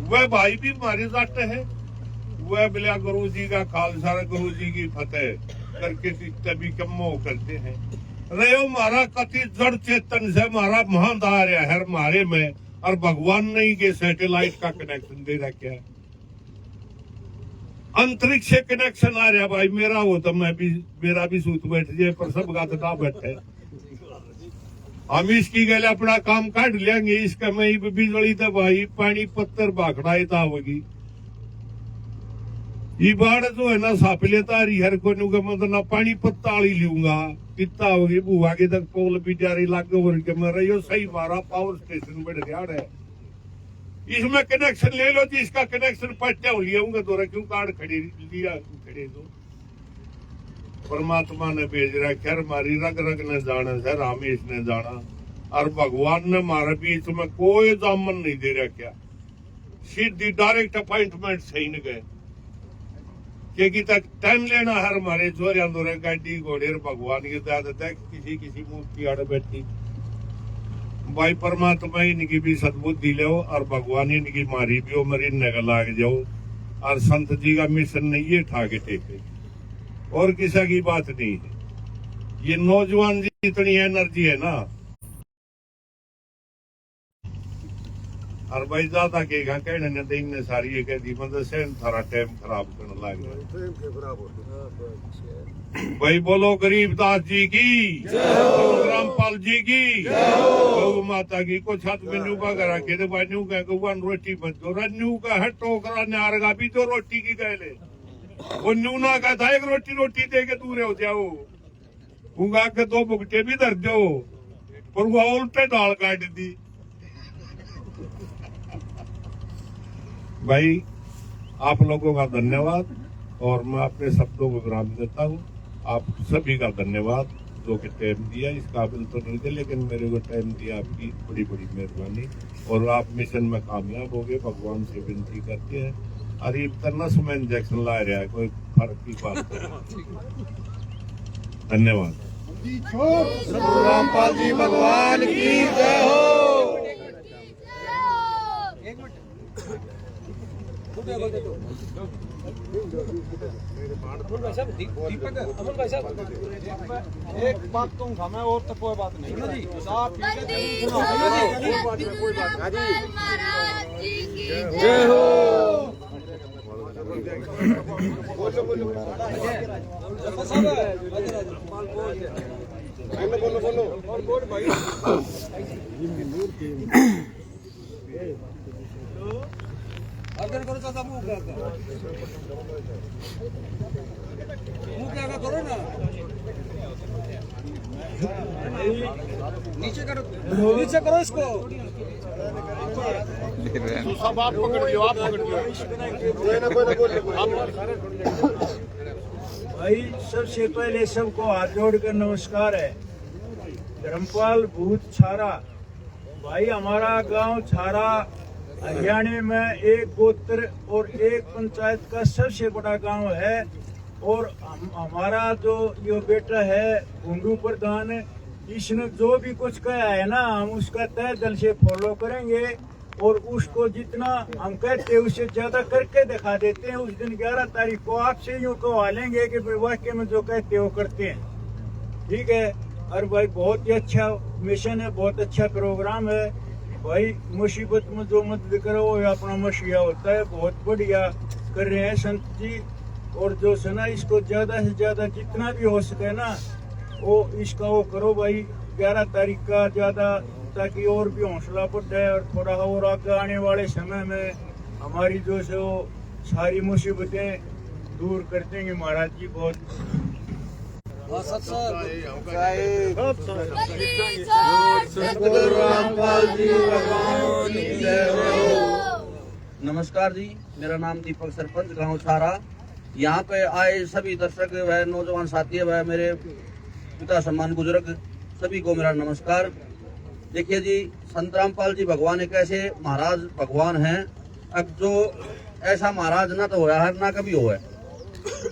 वह भाई भी हमारे साथ है, वह बिला गुरु जी का खालसा, गुरु जी की फतेह करके तभी कम करते हैं। रहे हमारा कति जड़ चेतन से हमारा महादार है हमारे में, और भगवान ने के सैटेलाइट का कनेक्शन दे रखा है, अंतरिक्ष से कनेक्शन आ रहा भाई। मेरा हो तो मैं भी, मेरा भी सूत बैठ जाए, पर सब गात ना बैठे। हम इसकी गले अपना काम काट लेंगे, इसका मैं बिजली तो भाई पानी पत्थर भाखड़ा होगी। ये बाढ़ जो है ना साफ लेता हर को मतलब ना पानी पत्ता वाली लूंगा, कितना होगी बुआ के तक पोल भी जारी लाग मेरा यो सही मारा पावर स्टेशन बढ़ गया है। इसमें कनेक्शन ले लो जी, इसका कनेक्शन पट्टा लिया तो क्यों कार्ड खड़े लिया खड़े तो परमात्मा ने भेज रखा, हमारी रग रग ने जाने से रामेश ने जाना, और भगवान ने हमारे बीच में कोई दामन नहीं दे रखा, सीधी डायरेक्ट अपॉइंटमेंट सही न गए, क्योंकि तक टाइम लेना है हमारे चोरिया दौरे गाड़ी घोड़े भगवान की आदत है, किसी मूर्ति आड़ बैठी भाई परमात्मा इनकी भी सद्बुद्धि लो और भगवान इनकी मारी भी हो, मरी नगर लाग जाओ, और संत जी का मिशन नहीं ये ठाके टेके और किसी की बात नहीं है। ये नौजवान जी इतनी एनर्जी है ना, और भाई ज्यादा कहेगा कहने ने तो इनने सारी ये कह दी मतलब से थारा टाइम खराब करने लग गया। भाई बोलो गरीबदास जी की, रामपाल जी की, गौ माता की को छत में न्यू का करा के भाई न्यू का गौन रोटी बन दो न्यू का है टोकरा नारगा भी तो रोटी की कहले वो न्यू ना का था एक रोटी दे के दूर हो जाओ, उगा के 2 बुगटे भी धर दो, पर वो उल्टे दाल काट दी। भाई आप लोगों का धन्यवाद, और मैं अपने शब्दों को विराम देता हूँ। आप सभी का धन्यवाद जो कि टाइम दिया, इस काबिल तो नहीं थे लेकिन मेरे को टाइम दिया, आपकी बड़ी बड़ी मेहरबानी, और आप मिशन में कामयाब हो गए। भगवान से विनती करते हैं, अरे नस में इंजेक्शन ला रहा है, कोई फर्क की बात नहीं। धन्यवाद। रामपाल जी भगवान की जय हो। एक बात कहूँगा मैं, और तो कोई बात नहीं जी, आप जय हो। बोलो भाई अगर करो चाचा मुंह क्या करो ना, नीचे करो इसको, सब आप पकड़ लियो, आप पकड़ लियो। भाई सबसे पहले सबको हाथ जोड़कर नमस्कार है। धर्मपाल भूत छारा भाई, हमारा गांव छारा हरियाणा में एक गोत्र और एक पंचायत का सबसे बड़ा गांव है, और हमारा जो ये बेटा है भूंडू प्रधान, इसने जो भी कुछ कहा है ना हम उसका तय दिल से फॉलो करेंगे, और उसको जितना हम कहते हैं उससे ज्यादा करके दिखा देते हैं। उस दिन 11 तारीख को आपसे यूँ कहवा लेंगे कि वाकई में जो कहते हैं वो करते हैं, ठीक है। और भाई बहुत ही अच्छा मिशन है, बहुत अच्छा प्रोग्राम है भाई। मुसीबत में जो मदद करो वो अपना मसीहा होता है, बहुत बढ़िया कर रहे हैं संत जी। और जो सुना इसको ज्यादा से ज्यादा जितना भी हो सके ना वो इसका वो करो भाई 11 तारीख का ज्यादा, ताकि और भी हौसला बढ़े, और थोड़ा और आगे आने वाले समय में हमारी जो से वो सारी मुसीबतें दूर कर देंगे महाराज जी। बहुत नमस्कार जी, मेरा नाम दीपक सरपंच गांव छारा। यहाँ पे आए सभी दर्शक व नौजवान साथी व मेरे पिता सम्मान बुजुर्ग सभी को मेरा नमस्कार। देखिए जी, संत रामपाल जी भगवान एक ऐसे महाराज भगवान हैं, अब जो ऐसा महाराज ना तो होया है ना कभी हुआ है।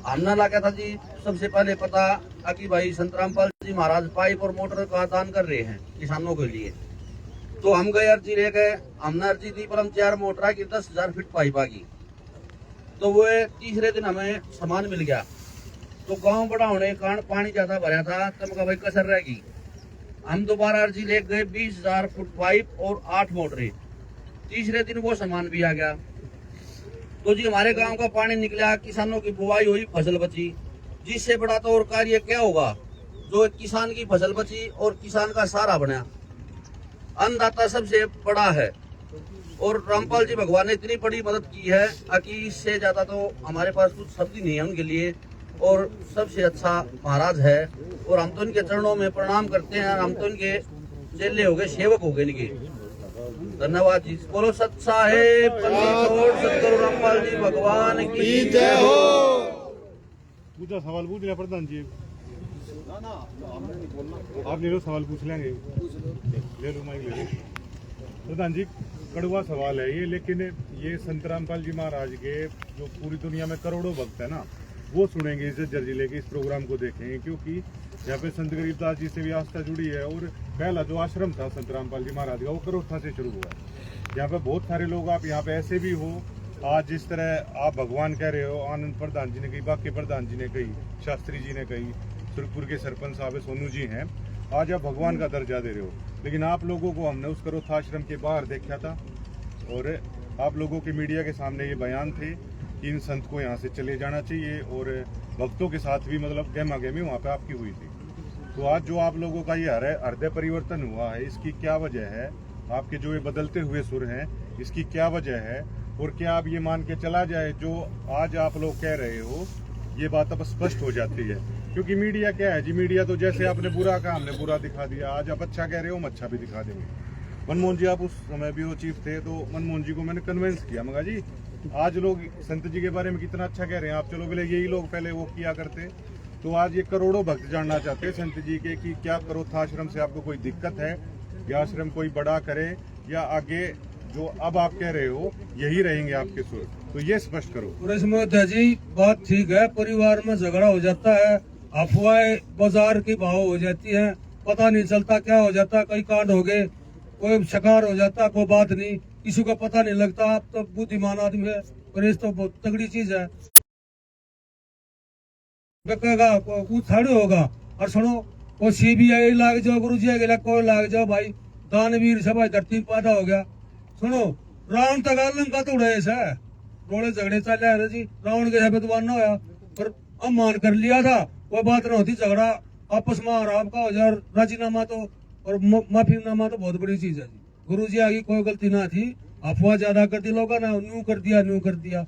हमने लगा था जी सबसे पहले पता कि भाई संत रामपाल जी महाराज पाइप और मोटर का दान कर रहे हैं किसानों के लिए, तो हम गए अर्जी ले गए, हमने अर्जी दी पर हम 4 मोटर की 10,000 फीट पाइप आ गई। तो वो तीसरे दिन हमें सामान मिल गया, तो गांव बड़ा होने के कारण पानी ज्यादा भरा था, तब का भाई कसर रहेगी। हम दोबारा अर्जी ले गए 20,000 फुट पाइप और 8 मोटरें, तीसरे दिन वो सामान भी आ गया। तो जी हमारे गांव का पानी निकला, किसानों की बुआई हुई, फसल बची। जिससे बड़ा तो और कार्य क्या होगा, जो किसान की फसल बची और किसान का सहारा बना। अन्नदाता सबसे बड़ा है, और रामपाल जी भगवान ने इतनी बड़ी मदद की है कि इससे ज्यादा तो हमारे पास कुछ शब्द ही नहीं है उनके लिए, और सबसे अच्छा महाराज है। और हम तो इनके चरणों में प्रणाम करते हैं, हम तो इनके चेले हो गए, सेवक हो गए इनके। धन्यवाद जी। बोलो सत साहेब सतगुरु रामपाल जी भगवान की जय हो। पूजा सवाल पूछ लिया प्रधान जी। आप ले लो, सवाल पूछ लेंगे। ले लो माइक, ले लो। प्रधान जी, कड़वा सवाल है ये, लेकिन ये संत रामपाल जी महाराज के जो पूरी दुनिया में करोड़ों भक्त है ना, वो सुनेंगे इस झज्जर जिले के इस प्रोग्राम को देखेंगे, क्योंकि यहाँ पे संत गरीबदास जी से भी आस्था जुड़ी है। और पहला जो आश्रम था संत रामपाल जी महाराज का, वो करोठा से शुरू हुआ है। यहाँ पे बहुत सारे लोग, आप यहाँ पे ऐसे भी हो, आज जिस तरह आप भगवान कह रहे हो, आनंद प्रधान जी ने कही, बाकी प्रधान जी ने कही, शास्त्री जी ने कही, सुरपुर के सरपंच साहब सोनू जी हैं, आज आप भगवान का दर्जा दे रहे हो। लेकिन आप लोगों को हमने उस करोठा आश्रम के बाहर देखा था, और आप लोगों के मीडिया के सामने ये बयान थे कि इन संत को यहाँ से चले जाना चाहिए, और भक्तों के साथ भी मतलब गहमा गहमी वहाँ पे आपकी हुई थी। तो आज जो आप लोगों का ये हृदय परिवर्तन हुआ है, इसकी क्या वजह है? आपके जो ये बदलते हुए सुर हैं, इसकी क्या वजह है? और क्या आप ये मान के चला जाए जो आज आप लोग कह रहे हो, ये बात अब स्पष्ट हो जाती है? क्योंकि मीडिया क्या है जी, मीडिया तो जैसे आपने बुरा कहा हमने बुरा दिखा दिया, आज आप अच्छा कह रहे हो हम अच्छा भी दिखा देंगे। मनमोहन जी, आप उस समय भी वो चीफ थे, तो मनमोहन जी को मैंने कन्विंस किया, मगा जी आज लोग संत जी के बारे में कितना अच्छा कह रहे हैं आप, चलो बोले यही लोग पहले वो किया करते। तो आज ये करोड़ों भक्त जानना चाहते हैं संत जी के कि क्या करोठा आश्रम से आपको कोई दिक्कत है, या आश्रम कोई बड़ा करे, या आगे जो अब आप कह रहे हो यही रहेंगे आपके सुर, तो ये स्पष्ट करो। इसमें जी बात ठीक है, परिवार में झगड़ा हो जाता है, अफवाहें बाजार की भाव हो जाती है, पता नहीं चलता क्या हो जाता, कई कांड हो गए, कोई शिकार हो जाता, कोई बात नहीं, किसी को पता नहीं लगता। आप तो बुद्धिमान आदमी है, पर इस तो बहुत तगड़ी चीज है। खड़े होगा और सुनो, वो CBI लाग जाओ, गुरु जी अगला कोई लाग जाओ भाई, दानवीर सब धरती पैदा हो गया। सुनो, रावण तक लंका तो उड़े है, रोड़े झगड़े चल रहे जी, रावण के साथ ना होया, पर अमान कर लिया था, कोई बात ना होती, झगड़ा आपस में आराम का हो जाए, राजीनामा तो और माफीनामा तो बहुत बड़ी चीज है जी। गुरु जी आगे कोई गलती ना थी, अफवाह ज्यादा कर दी लोगों ने, न्यू कर दिया।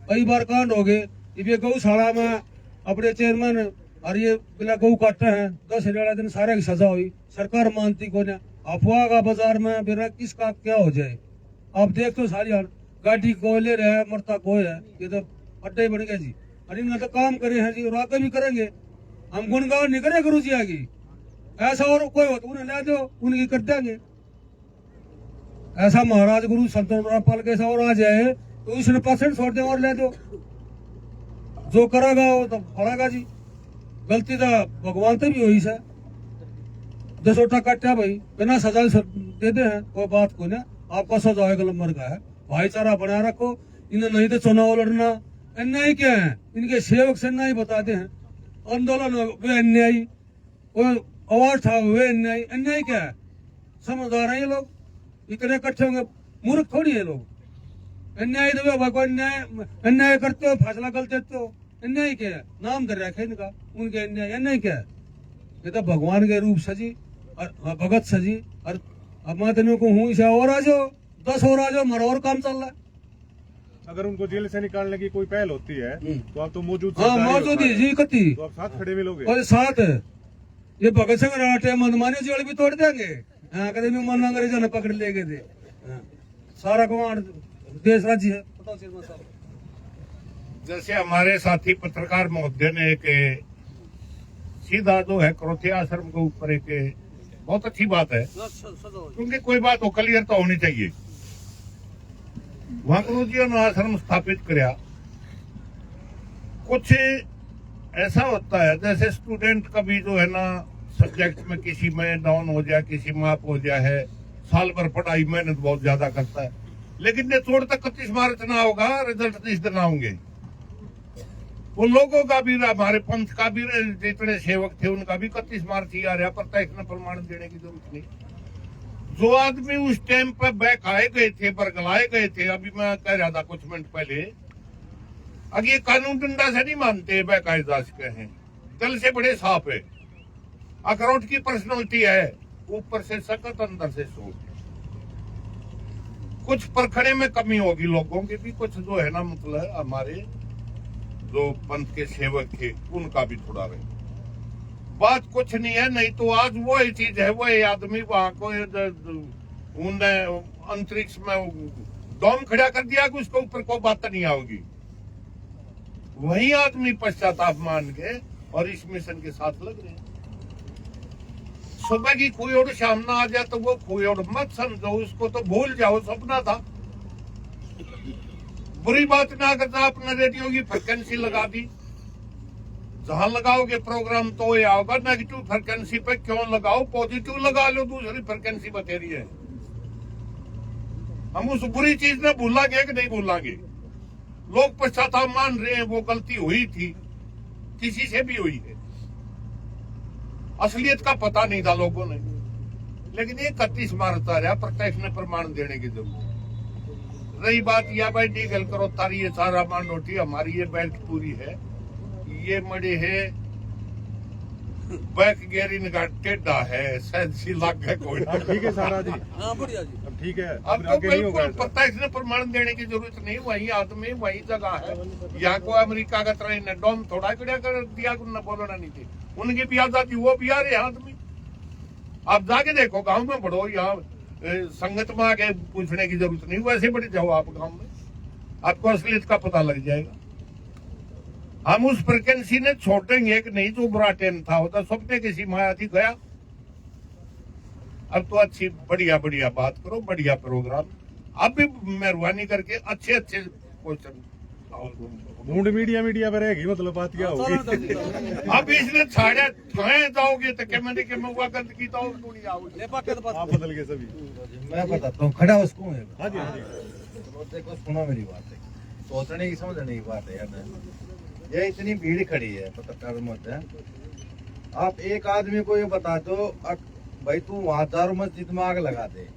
कई बार कांड हो गए, ये गौशाला में अपने चेयरमैन और ये बिना गऊ काटते हैं, 10 दिन सारे की सजा हुई, सरकार मानती को ना। अफवाह का बाजार में बिना किसका क्या हो जाए, आप देख तो सारी गाड़ी को ले रहे हैं, मरता कोई है, ये तो अड्डे बन गए जी। और इन्होंने तो काम करे हैं जी, और आगे भी करेंगे, हम गुणगान नहीं करें गुरु जी आगे, ऐसा और कोई हो तो उन्हें ले दो, उनकी कर देंगे। ऐसा महाराज गुरु संत रामपाल के और आ जाए तो इसने परसेंट छोड़ दे और ले दो, जो करेगा वो तो फड़ेगा जी। गलती तो भगवान से भी हुई है, 10 काटा भाई, बिना सजा दे दे हैं, कोई बात को ना, आपका सजा एक नंबर का है, भाईचारा बनाए रखो। इन्हें नहीं तो चुनाव लड़ना अन्याय क्या है, इनके सेवक से अन्याय बताते हैं, आंदोलन वे अन्यायी, कोई अवार्ड था वे अन्याय क्या है? समझदार है ये लोग, इतने इकट्ठे होंगे, मूर्ख थोड़ी है लोग। अन्याय तो अन्याय करते हो, फैसला गलत देते हो, अन्याय क्या है? नाम कर रखे इनका, उनके अन्याय क्या है? ये तो भगवान के रूप सजी और भगत सजी, और अब मैं तेनों को हूँ इसे और आ जाओ, 10 और आ जाओ, हमारा और काम चल रहा है। अगर उनको जेल से निकालने की कोई पहल होती है तो आप तो मौजूद ही जी कती, तो आप साथ खड़े मिलोगे? और साथ ये भगत सिंह राठे मनमानी जेल भी तोड़ देंगे, हाँ कदे भी मन अंग्रेजों ने पकड़ ले गए थे, सारा कमांड देश राज्य है। जैसे हमारे साथी पत्रकार महोदय ने एक सीधा जो है करोठिया आश्रम के ऊपर एक बहुत अच्छी बात है, क्योंकि कोई बात हो क्लियर तो होनी चाहिए। वहां गुरु जी ने आश्रम स्थापित कराया, कुछ ऐसा होता है जैसे स्टूडेंट कभी जो है ना सब्जेक्ट में किसी में डाउन हो जाए, किसी में अप हो जाए है, साल भर पढ़ाई मेहनत बहुत ज्यादा करता है, लेकिन निचोड़ तक 31 मार्च ना होगा, रिजल्ट 30 दिन होंगे। वो लोगों का भी, हमारे पंथ का भी, जितने सेवक थे उनका भी 31 मार्च ही आ रहा, पर इसमें प्रमाण देने की जरूरत नहीं। जो आदमी उस टाइम पर बहकाए गए थे, बरगलाए गए थे, अभी मैं कह रहा था कुछ मिनट पहले, अब ये कानून डंडा से नहीं मानते, बहकाए जा सके हैं, दिल से बड़े साफ है, अखरोट की पर्सनैलिटी है, ऊपर से सख्त अंदर से सोच। कुछ परखने में कमी होगी लोगों की भी, कुछ जो है ना मतलब हमारे जो पंथ के सेवक थे उनका भी थोड़ा रहे। बात कुछ नहीं है, नहीं तो आज वो ही चीज है, वही आदमी वहां को उनने अंतरिक्ष में डोम खड़ा कर दिया कि उसके ऊपर कोई बात नहीं आओगी। वही आदमी पश्चाताप मान के और इस मिशन के साथ लग रहे हैं। सुबह की कोई और शाम ना आ जाए तो वो कोई और मत समझो, उसको तो भूल जाओ, सपना था। बुरी बात ना करता, अपने रेडियो की फ्रिक्वेंसी लगा दी, जहां लगाओगे प्रोग्राम तो ये आओगा। नेगेटिव फ्रिक्वेंसी पे क्यों लगाओ, पॉजिटिव लगा लो, दूसरी फ्रिक्वेंसी बतेरी है। हम उस बुरी चीज ने भूलांगे कि नहीं भूलांगे? लोग पश्चाताप मान रहे हैं, वो गलती हुई थी, किसी से भी हुई है। असलियत का पता नहीं था लोगों ने, लेकिन ये 31 मारता रहा, प्रत्यक्ष ने प्रमाण देने की जरूरत। रही बात या भाई डीगल करो तारी, ये सारा मान रोटी हमारी, ये बेल्ट पूरी है, ये मड़े है बैक गेयरिंग का टेढ़ा है, शायद सी लग है कोई। ठीक है सारा जी, हाँ बढ़िया जी। अब ठीक है, अब तो बिल्कुल प्रत्यक्ष ने प्रमाण देने की जरूरत नहीं, वही आदमी वही जगह है। यहाँ को अमेरिका का तरह ने डॉम थोड़ा कड़ा कर दिया, न बोलना नहीं थी, उनकी भी आजादी, वो भी आ रहे आदमी। आप जाके देखो गांव में बढ़ो, यहाँ संगत में आके पूछने की जरूरत नहीं, वैसे बढ़ जाओ आप गांव में, आपको असलियत का पता लग जाएगा। हम उस फ्रिक्वेंसी ने छोड़ेंगे कि नहीं, जो बुरा टाइम था होता सपने किसी माया थी गया। अब तो अच्छी बढ़िया बढ़िया बात करो, बढ़िया प्रोग्राम। अब भी मेहरबानी करके अच्छे अच्छे क्वेश्चन। मूड मीडिया पे रहेगी, मतलब बात क्या होगी? अब इसने छाड़े थाए जाओगे तो क्या मैंने क्या हुआ गंदगी तो दुनिया आप बदल गए सभी। मैं बताता हूँ, खड़ा उसको है। हाँ जी, हाँ जी। तो देखो, सुनो मेरी बात है, सोचने की समझने की बात है यार। ये इतनी भीड़ खड़ी है पत्रकार मत है, आप एक आदमी को ये बता दो भाई तू वहां दारू मस्जिद में आग लगा दे,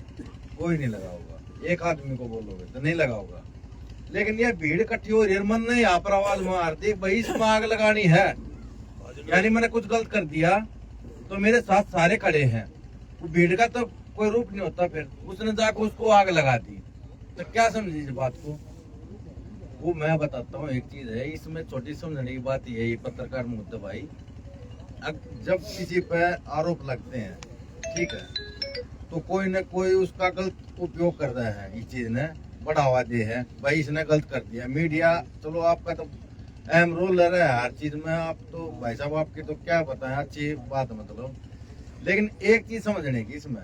कोई नहीं लगाऊगा। एक आदमी को बोलोगे तो नहीं लगाऊगा। लेकिन ये भीड़ इकट्ठी हो रही है, मन ने यहाँ पर आवाज मार दी भाई इसमें आग लगानी है, यानी मैंने कुछ गलत कर दिया तो मेरे साथ सारे खड़े हैं। वो भीड़ का तो कोई रूप नहीं होता। फिर उसने जाकर उसको आग लगा दी, तो क्या समझी इस बात को? वो मैं बताता हूँ, एक चीज है इसमें छोटी समझने की बात यही पत्रकार मुद्दा भाई, जब किसी पे आरोप लगते हैं, ठीक है, तो कोई न कोई उसका गलत उपयोग कर रहा है, इस चीज ने बढ़ावा दे है भाई, इसने गलत कर दिया। मीडिया चलो आपका तो अहम रोल रहा है हर चीज में, आप तो भाई साहब आपकी तो क्या बताएं, अच्छी बात मतलब। लेकिन एक चीज समझने की इसमें,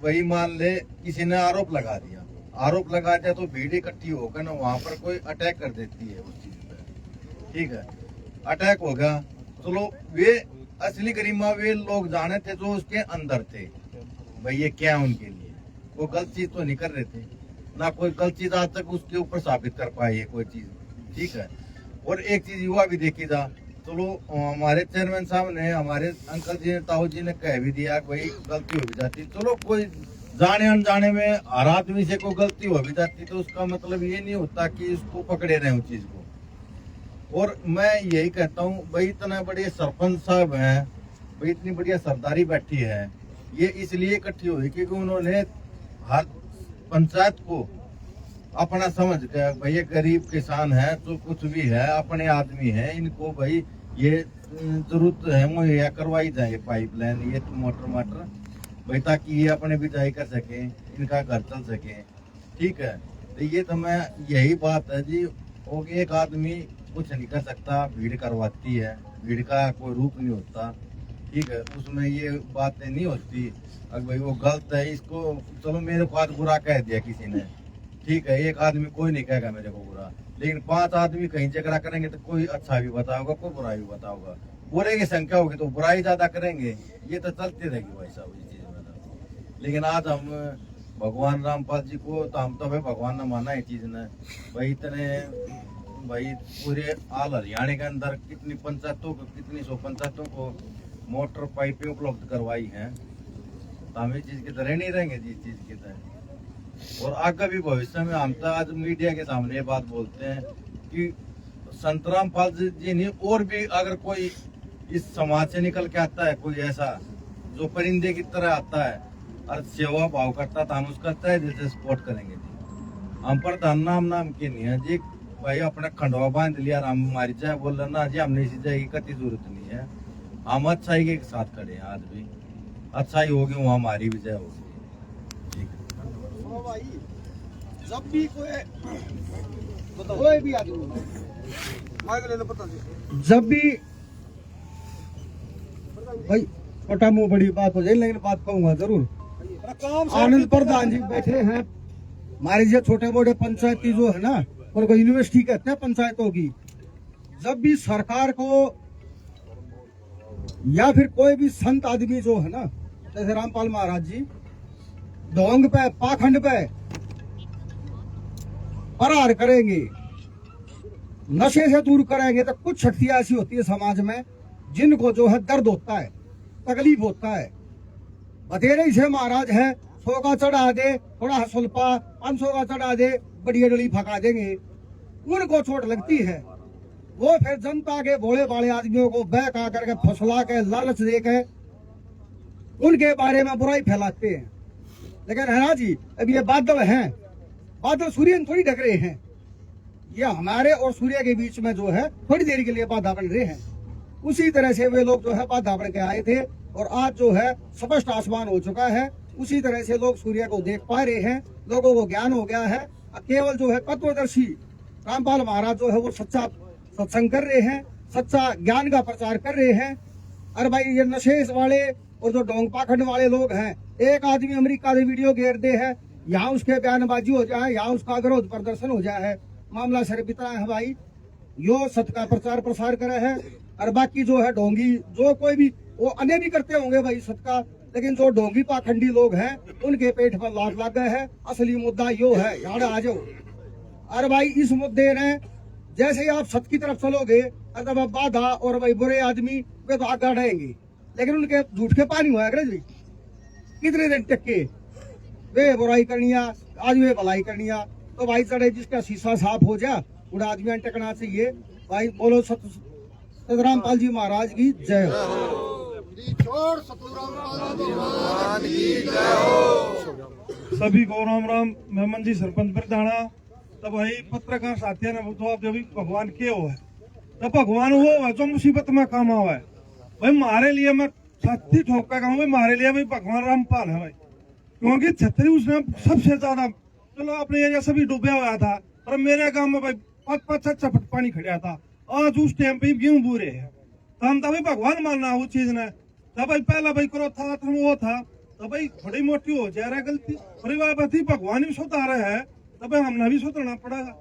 वही मान ले किसी ने आरोप लगा दिया तो भीड़ इकट्ठी होकर ना वहां पर कोई अटैक कर देती है उस चीज पे, ठीक है, अटैक हो गया। चलो वे असली गरिमा वे लोग जाने थे जो उसके अंदर थे, भाई ये क्या है उनके लिए, वो गलत चीज तो नहीं कर रहे थे ना, कोई गलत चीज आज तक उसके ऊपर साबित कर पाई है कोई चीज, ठीक है। और एक चीज युवा भी देखी था, चलो हमारे चेयरमैन साहब ने, हमारे अंकल जी ने, ताऊ जी ने कह भी दिया कोई गलती हो भी जाती, चलो कोई जाने अनजाने में हर आदमी से कोई गलती हो भी जाती, तो उसका मतलब ये नहीं होता कि उसको पकड़े रहे उस चीज को। और मैं यही कहता हूँ भाई, इतना बड़े सरपंच साहब हैं भाई, इतनी बढ़िया सरदारी बैठी है, ये इसलिए इकट्ठी हुई क्योंकि उन्होंने हर पंचायत को अपना समझ के भाई ये गरीब किसान है तो कुछ भी है, अपने आदमी है, इनको भाई ये जरूरत है मुहैया करवाई जाए, पाइपलाइन ये मोटर भाई, ताकि ये अपने बिजाई कर सके, इनका घर चल सके, ठीक है। तो ये तो मैं यही बात है जी, वो एक आदमी कुछ नहीं कर सकता, भीड़ करवाती है, भीड़ का कोई रूप नहीं होता, ठीक है, उसमें ये बातें नहीं होती। अगर भाई वो गलत है, इसको चलो मेरे को आज बुरा कह दिया किसी ने, ठीक है, एक आदमी कोई नहीं कहेगा मेरे को बुरा, लेकिन 5 आदमी कहीं झगड़ा करेंगे तो कोई अच्छा भी बताओगा, कोई बुरा भी बताओगा, बुरे की संख्या होगी तो बुराई ज्यादा करेंगे, ये तो चलती रहेगी भाई साहब ये चीज में। लेकिन आज हम भगवान रामपाल जी को तो हम तो भाई भगवान ने माना है चीज ने भाई, इतने भाई पूरे आल हरियाणा के अंदर कितनी पंचायतों को, कितनी 100 पंचायतों को मोटर पाइपें उपलब्ध करवाई हैं, तो हम इस चीज की तरह नहीं रहेंगे जी, इस चीज की तरह। और आगे भी भविष्य में हम तो आज मीडिया के सामने ये बात बोलते हैं कि संत रामपाल जी नहीं, और भी अगर कोई इस समाज से निकल के आता है, कोई ऐसा जो परिंदे की तरह आता है और सेवा भाव करता, तो हम उसका तय दिल से सपोर्ट करेंगे जी। हम पर धन नाम के नहीं है जी, भाई अपना खंडवा बांध लिया हम मारी जाए बोल ना जी, हमने इसी जाए की कति जरूरत नहीं है, हम अच्छाई के साथ खड़े हैं, आज भी अच्छाई होगी वहाँ हमारी विजय होगी, ठीक है। भाई जब भी कोई भी आदमी जब भी भाई छोटा मुंह बड़ी बात हो जाए, लेकिन बात कहूंगा जरूर। आनंद प्रधान जी बैठे हैं, हमारे जो छोटे मोटे पंचायती जो है ना, उनको यूनिवर्सिटी कहते हैं पंचायतों की। जब भी सरकार को या फिर कोई भी संत आदमी जो है ना, जैसे रामपाल महाराज जी, ढोंग पे पाखंड पे प्रहार करेंगे, नशे से दूर करेंगे, तो कुछ शक्तियां ऐसी होती है समाज में जिनको जो है दर्द होता है, तकलीफ होता है। बतेरे से महाराज है, 100 का चढ़ा दे, थोड़ा सुल्पा 500 का चढ़ा दे, बड़ी डली फका देंगे, उनको चोट लगती है। वो फिर जनता के भोले भाले आदमियों को बहका करके फसला के लालच दे के उनके बारे में बुराई फैलाते हैं। लेकिन है ना जी, अब ये बादल हैं, बादल सूर्य थोड़ी ढक रहे हैं, ये हमारे और सूर्य के बीच में जो है थोड़ी देर के लिए बाधा बन रहे हैं। उसी तरह से वे लोग जो है बाधा बन के आए थे, और आज जो है स्पष्ट आसमान हो चुका है। उसी तरह से लोग सूर्य को देख पा रहे हैं, लोगों को ज्ञान हो गया है। केवल जो है तत्वदर्शी रामपाल महाराज जो है वो सच्चा सत्संग कर रहे हैं, सच्चा ज्ञान का प्रचार कर रहे हैं। अरे भाई, ये नशे वाले और जो डोंग पाखंड वाले लोग हैं, एक आदमी अमेरिका से वीडियो घेर दे है, यहाँ उसके बयानबाजी हो जाए, यहाँ उसका विरोध प्रदर्शन हो जाए, मामला सिर्फ इतना है भाई, यो सत्य का प्रचार प्रसार करे है। और बाकी जो है ढोंगी, जो कोई भी, वो अन्य भी करते होंगे भाई सत्य का, लेकिन जो ढोंगी पाखंडी लोग हैं उनके पेट पर लात लग गए है। असली मुद्दा यो है, यहाँ आ जाओ। अरे भाई, इस मुद्दे ने जैसे ही आप सत्य की तरफ चलोगे, अगर बाधा और भाई बुरे आदमी वे तो आगे बढ़ेंगे, लेकिन उनके झूठ के पानी हुआ है जी, कितने दिन तक के वे बुराई करनिया, आज वे भलाई करनिया। तो भाई चढ़े जिसका शीशा साफ हो जा, उड़ा आदमी टकना चाहिए भाई। बोलो सतरामपाल जी महाराज की जय हो। सभी को राम राम। मेमन जी सरपंच प्रधाना, तब भाई पत्रकार साथियों ने जवाब दे भगवान के हो है, तब भगवान वो है जो मुसीबत में काम आवा है। भाई हमारे लिए मैं छत्ती ठोक का कहूँ, भाई हमारे लिए भाई भगवान रामपाल है भाई, क्योंकि छतरी उसने सबसे ज्यादा, चलो अपने एरिया सभी डूबा हुआ था, पर मेरे गांव में भाई 5-6 फुट पानी खड़ा था। आज उस टाइम पे गेहूं बूरे है, तो हम तो भाई भगवान मानना उस चीज ने। तब भाई पहला भाई करो था तो वो था, तो भाई थोड़ी मोटी हो जा रहा गलती, परिवार थी भगवान भी सुधार है, तब हमने भी सुधरना पड़ेगा।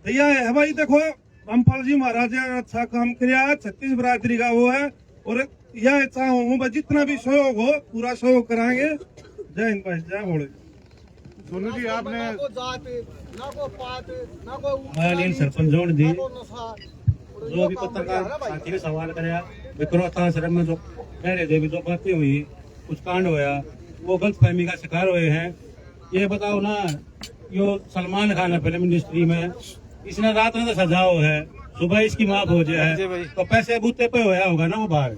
तो यह है भाई, देखो रामपाल जी महाराज ने अच्छा काम किया, 36 बरादरी का वो है, और यह चाहूँ भाई जितना भी सहयोग हो पूरा सहयोग कराएंगे। जय हिंद भाई, जय भोले। सोनू जी, आपने अनिल सरपंच जोड़ दी, जो अभी पत्रकार साथी ने सवाल कराया, विक्रोथा शरण में जो कह रहे थे, जो बातें हुई, कुछ कांड होया, वो गलत फहमी का शिकार हुए हैं। ये बताओ ना, यो सलमान खान है फिल्म इंडस्ट्री में, इसने रात में तो सजाओ है, सुबह इसकी माफ हो जाए, तो पैसे बूते पे होया होगा ना वो बाहर।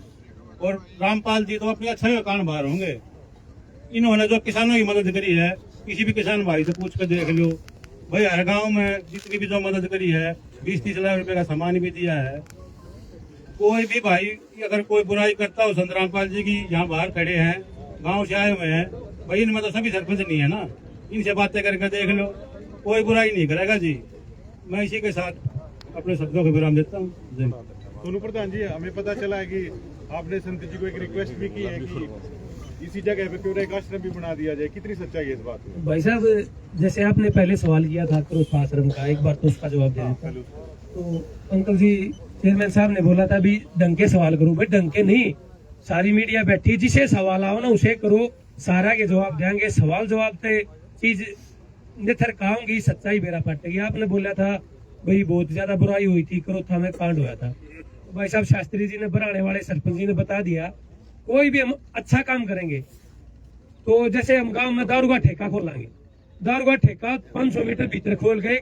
और रामपाल जी तो अपने अच्छे कांड बाहर होंगे। इन्होंने जो किसानों की मदद करी है, किसी भी किसान भाई से पूछ कर देख लो भाई, हर गांव में जितनी भी जो मदद करी है, 20-30 लाख रुपए का सामान भी दिया है। कोई भी भाई अगर कोई बुराई करता हो, संत रामपाल जी की यहाँ बाहर खड़े हैं, गांव से आए हुए हैं भाई, इनमें तो सभी सरपंच नहीं है ना, इनसे बातें करके देख लो, कोई बुराई नहीं करेगा जी। मैं इसी के साथ अपने शब्दों को विराम देता हूँ। सोनू प्रधान जी, हमें पता चला है कि आपने संत जी को एक रिक्वेस्ट भी की है कि इसी जगह पे क्यों एक आश्रम भी बना दिया जाए, कितनी सच्चाई है इस बात में? भाई साहब, जैसे आपने पहले सवाल किया था क्रोध आश्रम का, एक बार तो उसका जवाब देना था। तो अंकल जी, चेयरमैन साहब ने बोला था भी ढंग के सवाल करो, भाई ढंग के नहीं, सारी मीडिया बैठी, जिसे सवाल आओ ना उसे करो, सारा के जवाब देंगे। सवाल जवाब थे चीज निथर खाऊंगी, सच्चाई बेरा पटेगी। आपने बोला था भाई बहुत ज्यादा बुराई हुई थी, क्रोथा में कांड हुआ था। तो भाई साहब, शास्त्री जी ने, बनाने वाले सरपंच जी ने बता दिया, कोई भी हम अच्छा काम करेंगे तो जैसे हम गांव में दारू का ठेका खोलेंगे, दारू का ठेका 500 मीटर भीतर खोल के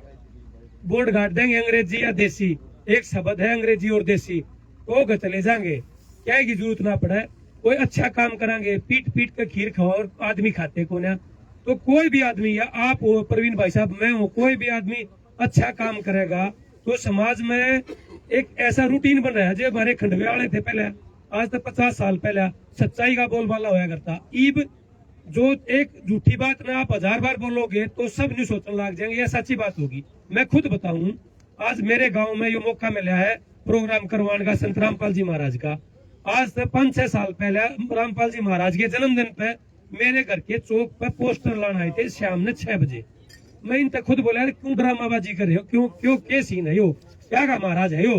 बोर्ड गाड़ देंगे अंग्रेजी या देसी, एक शब्द है अंग्रेजी और देसी, तो चले जाएंगे, क्या की जरूरत ना पड़े। कोई अच्छा काम करांगे, पीट पीट के खीर खाओ और आदमी खाते को ना, तो कोई भी आदमी, या आप हो प्रवीण भाई साहब, मैं हूँ, कोई भी आदमी अच्छा काम करेगा तो समाज में एक ऐसा रूटीन बन रहा है। जो हमारे खंडवे वाले थे पहले, आज तक 50 साल पहले सच्चाई का बोलबाला होया करता, ईब जो एक झूठी बात ना आप 1000 बार बोलोगे तो सब नहीं सोचने लग जाएंगे यह सच्ची बात होगी। मैं खुद बताऊं, आज मेरे गांव में ये मौका मिला है प्रोग्राम करवाने का संत रामपाल जी महाराज का। आज से 5-6 साल पहले रामपाल जी महाराज के जन्मदिन पे मेरे घर के चौक पे पोस्टर लाने आए थे शाम ने 6 बजे। मैं इनसे खुद बोला यार क्यों ड्रामाबाजी कर रहे हो, क्यों क्यों क्या सीन है यो, क्या का महाराज है यो,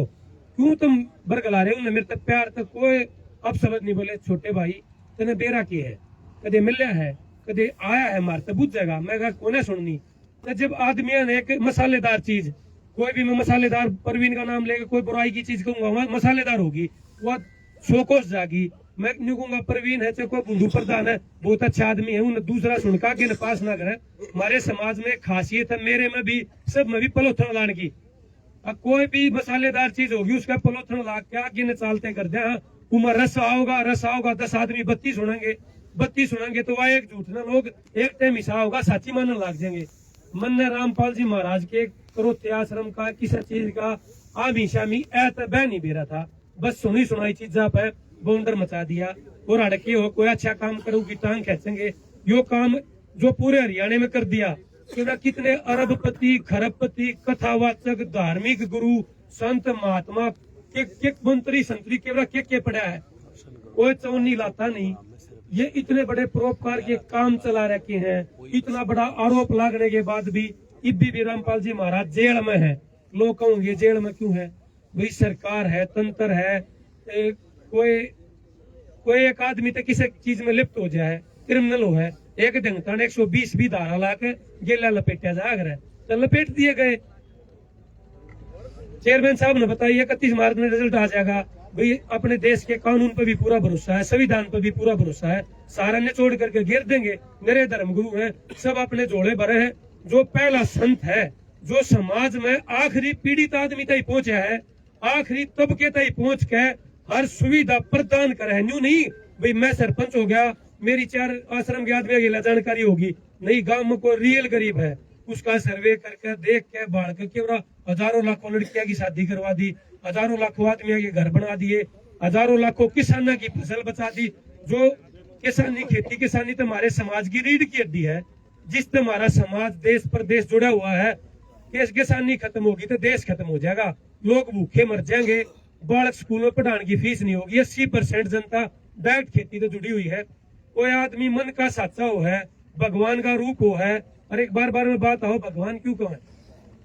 क्यों तुम बरगला रहे हो। उन्हें मेरे तक प्यार तक कोई अपशब्द नहीं बोले, छोटे भाई तेने बेरा की है, कदे मिलया है, कदे आया है मार तो बुझ जाएगा। मैं कहा कोने सुननी। तो जब आदमियों ने एक मसालेदार चीज, कोई भी मैं मसालेदार परवीन का नाम लेकर कोई बुराई की चीज कहूंगा मसालेदार होगी वह शोकोश जागी। मैं नहीं कहूंगा परवीन है चाहे कोई बुंदू प्रधान है बहुत अच्छा आदमी है, उन्हें दूसरा सुनका के पास ना करे। हमारे समाज में खासियत है, मेरे में भी सब में भी पलोथन लाने की। अब कोई भी मसालेदार चीज होगी उसका पलोथन ला के आगे न चालते कर दे। उमर रस आओगा 10 आदमी 32 सुनेंगे तो वह एक झूठ ना लोग एक टाइम हिस्सा होगा साची मानने लग जाएंगे। मन ने रामपाल जी महाराज के करोते आश्रम का किसी चीज का आमी शामी ऐत बह नहीं बेरा था, बस सुनी सुनाई चीजा पे बौंडर मचा दिया। और अड़के हो कोई अच्छा काम करो की टांग खींचेंगे। यो काम जो पूरे हरियाणा में कर दिया, कितने अरबपति खरबपति कथावाचक धार्मिक गुरु संत महात्मा के मंत्री संतरी के पड़ा है, कोई चौनी लाता नहीं। ये इतने बड़े परोपकार के काम चला रखे हैं, इतना बड़ा आरोप लगने के बाद भी इब्बी भी रामपाल जी महाराज जेल में है। लोग कहोगे जेल में क्यों है, भाई सरकार है, तंत्र है, कोई एक आदमी तो किसी चीज में लिप्त हो जाए, क्रिमिनल हो है, एक ढंगता 120 भी धारा ला के गेला लपेटा जाकर तो लपेट दिए गए। चेयरमैन साहब ने बताया 31 मार्च में रिजल्ट आ जाएगा। भाई अपने देश के कानून पर भी पूरा भरोसा है, संविधान पर भी पूरा भरोसा है, सारा ने छोड़ करके गिर देंगे। मेरे धर्मगुरु हैं, सब अपने जोड़े भरे हैं। जो पहला संत है जो समाज में आखिरी पीड़ित आदमी तक पहुंचा है, आखिरी तबके तक पहुंच के हर सुविधा प्रदान करे। न्यू नहीं भाई मैं सरपंच हो गया मेरी 4 आश्रम के आदमी की जानकारी होगी, नहीं गांव में कोई रियल गरीब है उसका सर्वे करके देख के बाढ़ के हजारों लाखों लड़कियां की शादी करवा दी, हजारों लाखों आदमियों के घर बना दिए, हजारों लाखों किसानों की फसल बचा दी। जो किसानी खेती किसानी तो हमारे समाज की रीढ़ की हड्डी है, जिससे हमारा समाज देश प्रदेश जुड़ा हुआ है। किसानी खत्म होगी तो देश खत्म हो जाएगा, लोग भूखे मर जाएंगे, बालक स्कूल में पढ़ाने की फीस नहीं होगी। 80% जनता डायरेक्ट खेती तो जुड़ी हुई है। कोई आदमी मन का साचा हो है, भगवान का रूप हो है। और एक बार में बात आओ भगवान क्यों कहो है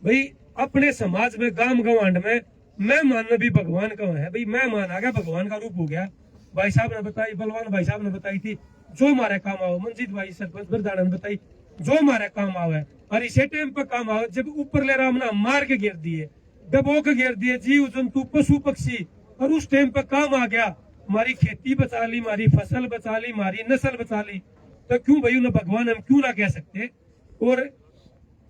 भाई, अपने समाज में गांव गवांड में मैं मानना भी भगवान कहो है भाई, मैं मान आ गया भगवान का रूप हो गया। भाई साहब ने बताई, बलवान भाई साहब ने बताई थी जो हमारे काम आओ, मंजीत भाई सरपंच बरदाना ने बताई जो हमारे काम आवे। और इसे टाइम पर काम आओ जब ऊपर ले राम ना मार के गिर दिए, दबो के गिर दिए जीव जंतु पशु पक्षी, और उस टाइम पर काम आ गया, हमारी खेती बचा ली, हमारी फसल बचा ली, हमारी नस्ल बचा ली। तो क्यों भाई उन्हें भगवान हम क्यों ना कह सकते। और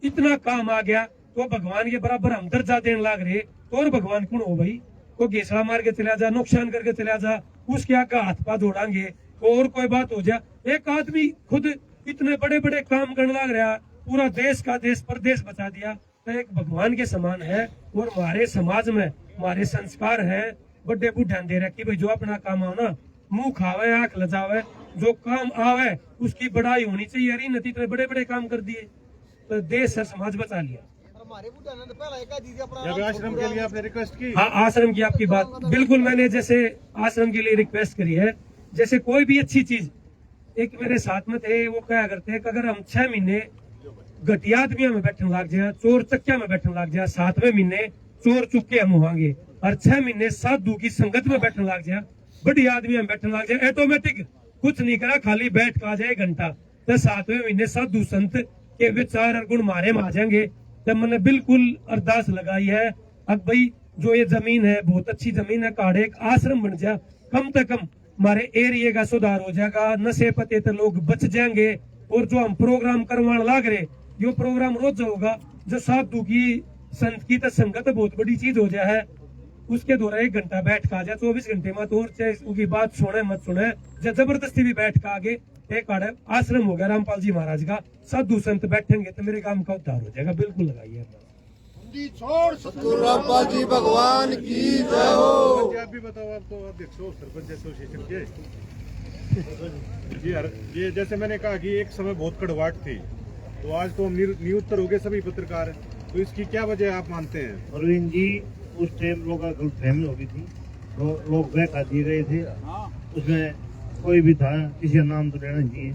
इतना काम आ गया तो भगवान के बराबर हम दर्जा देने लग रहे तो और भगवान कौन हो भाई। को घेसड़ा मार के चला जा, नुकसान करके चला जा, उसके आगे हाथ पा जोड़ांगे और कोई बात हो जाए। एक आदमी खुद इतने बड़े बड़े काम करने लग रहा, पूरा देश का देश प्रदेश बचा दिया, तो एक भगवान के समान है। और हमारे समाज में हमारे संस्कार है, बड़े बुढ़ा दे रखी भाई जो अपना काम आओ ना मुंह खावे आंख लजावे, जो काम आवे उसकी बड़ाई होनी चाहिए। अरे नती तो बड़े बड़े काम कर दिए तो देश और समाज बचा लिया। आश्रम के लिए आपने रिक्वेस्ट की? हाँ आश्रम की आपकी बात बिल्कुल, मैंने जैसे आश्रम के लिए रिक्वेस्ट करी है, जैसे कोई भी अच्छी चीज, एक मेरे साथ में थे वो क्या करते हैं कि अगर हम 6 महीने घटिया आदमियों में बैठने लग जाए, चोर चक्किया में बैठने लग जाए, 7वें महीने चोर चुक्के हम होंगे, और 6 महीने साधु की संगत में बैठने लग जाए, बड़ी आदमी में बैठने लग जाए, ऑटोमेटिक कुछ नहीं करा खाली बैठ का जाए घंटा, तो 7वें महीने साधु संत के विचार और गुण मारे में आ जाएंगे। तब मैंने बिल्कुल अरदास लगाई है अब भाई जो ये जमीन है बहुत अच्छी जमीन है, काड़े एक आश्रम बन जाए, कम से कम हमारे एरिया का सुधार हो जाएगा, नशे पते तो लोग बच जाएंगे। और जो हम प्रोग्राम करवाने लग रहे यो प्रोग्राम रोज होगा, जो साधु की संत की तो संगत बहुत बड़ी चीज हो जाए है, उसके द्वारा 1 घंटा बैठ का आ जाए, 24 घंटे में तो और चाहे उसकी बात सुने मत सुने, जबरदस्ती भी बैठ का आगे एक आश्रम हो गया रामपाल जी महाराज का, साधु संत बैठेंगे तो मेरे काम का उद्धार हो जाएगा। बिल्कुल लगाइए। रामपाल जी भगवान की जय हो। आप भी बताओ, आप तो अध्यक्ष हो सरपंच एसोसिएशन के जी। ये जैसे मैंने कहा कि एक समय बहुत कड़वाहट थी, तो आज तो हम निरुत्तर हो गए सभी पत्रकार, तो इसकी क्या वजह आप मानते हैं? अरविंद जी उस टाइम लोगों का गलतफहमी हो गई थी लोग बहका दिए गए थे, उसमें कोई भी था, किसी का नाम तो लेना चाहिए,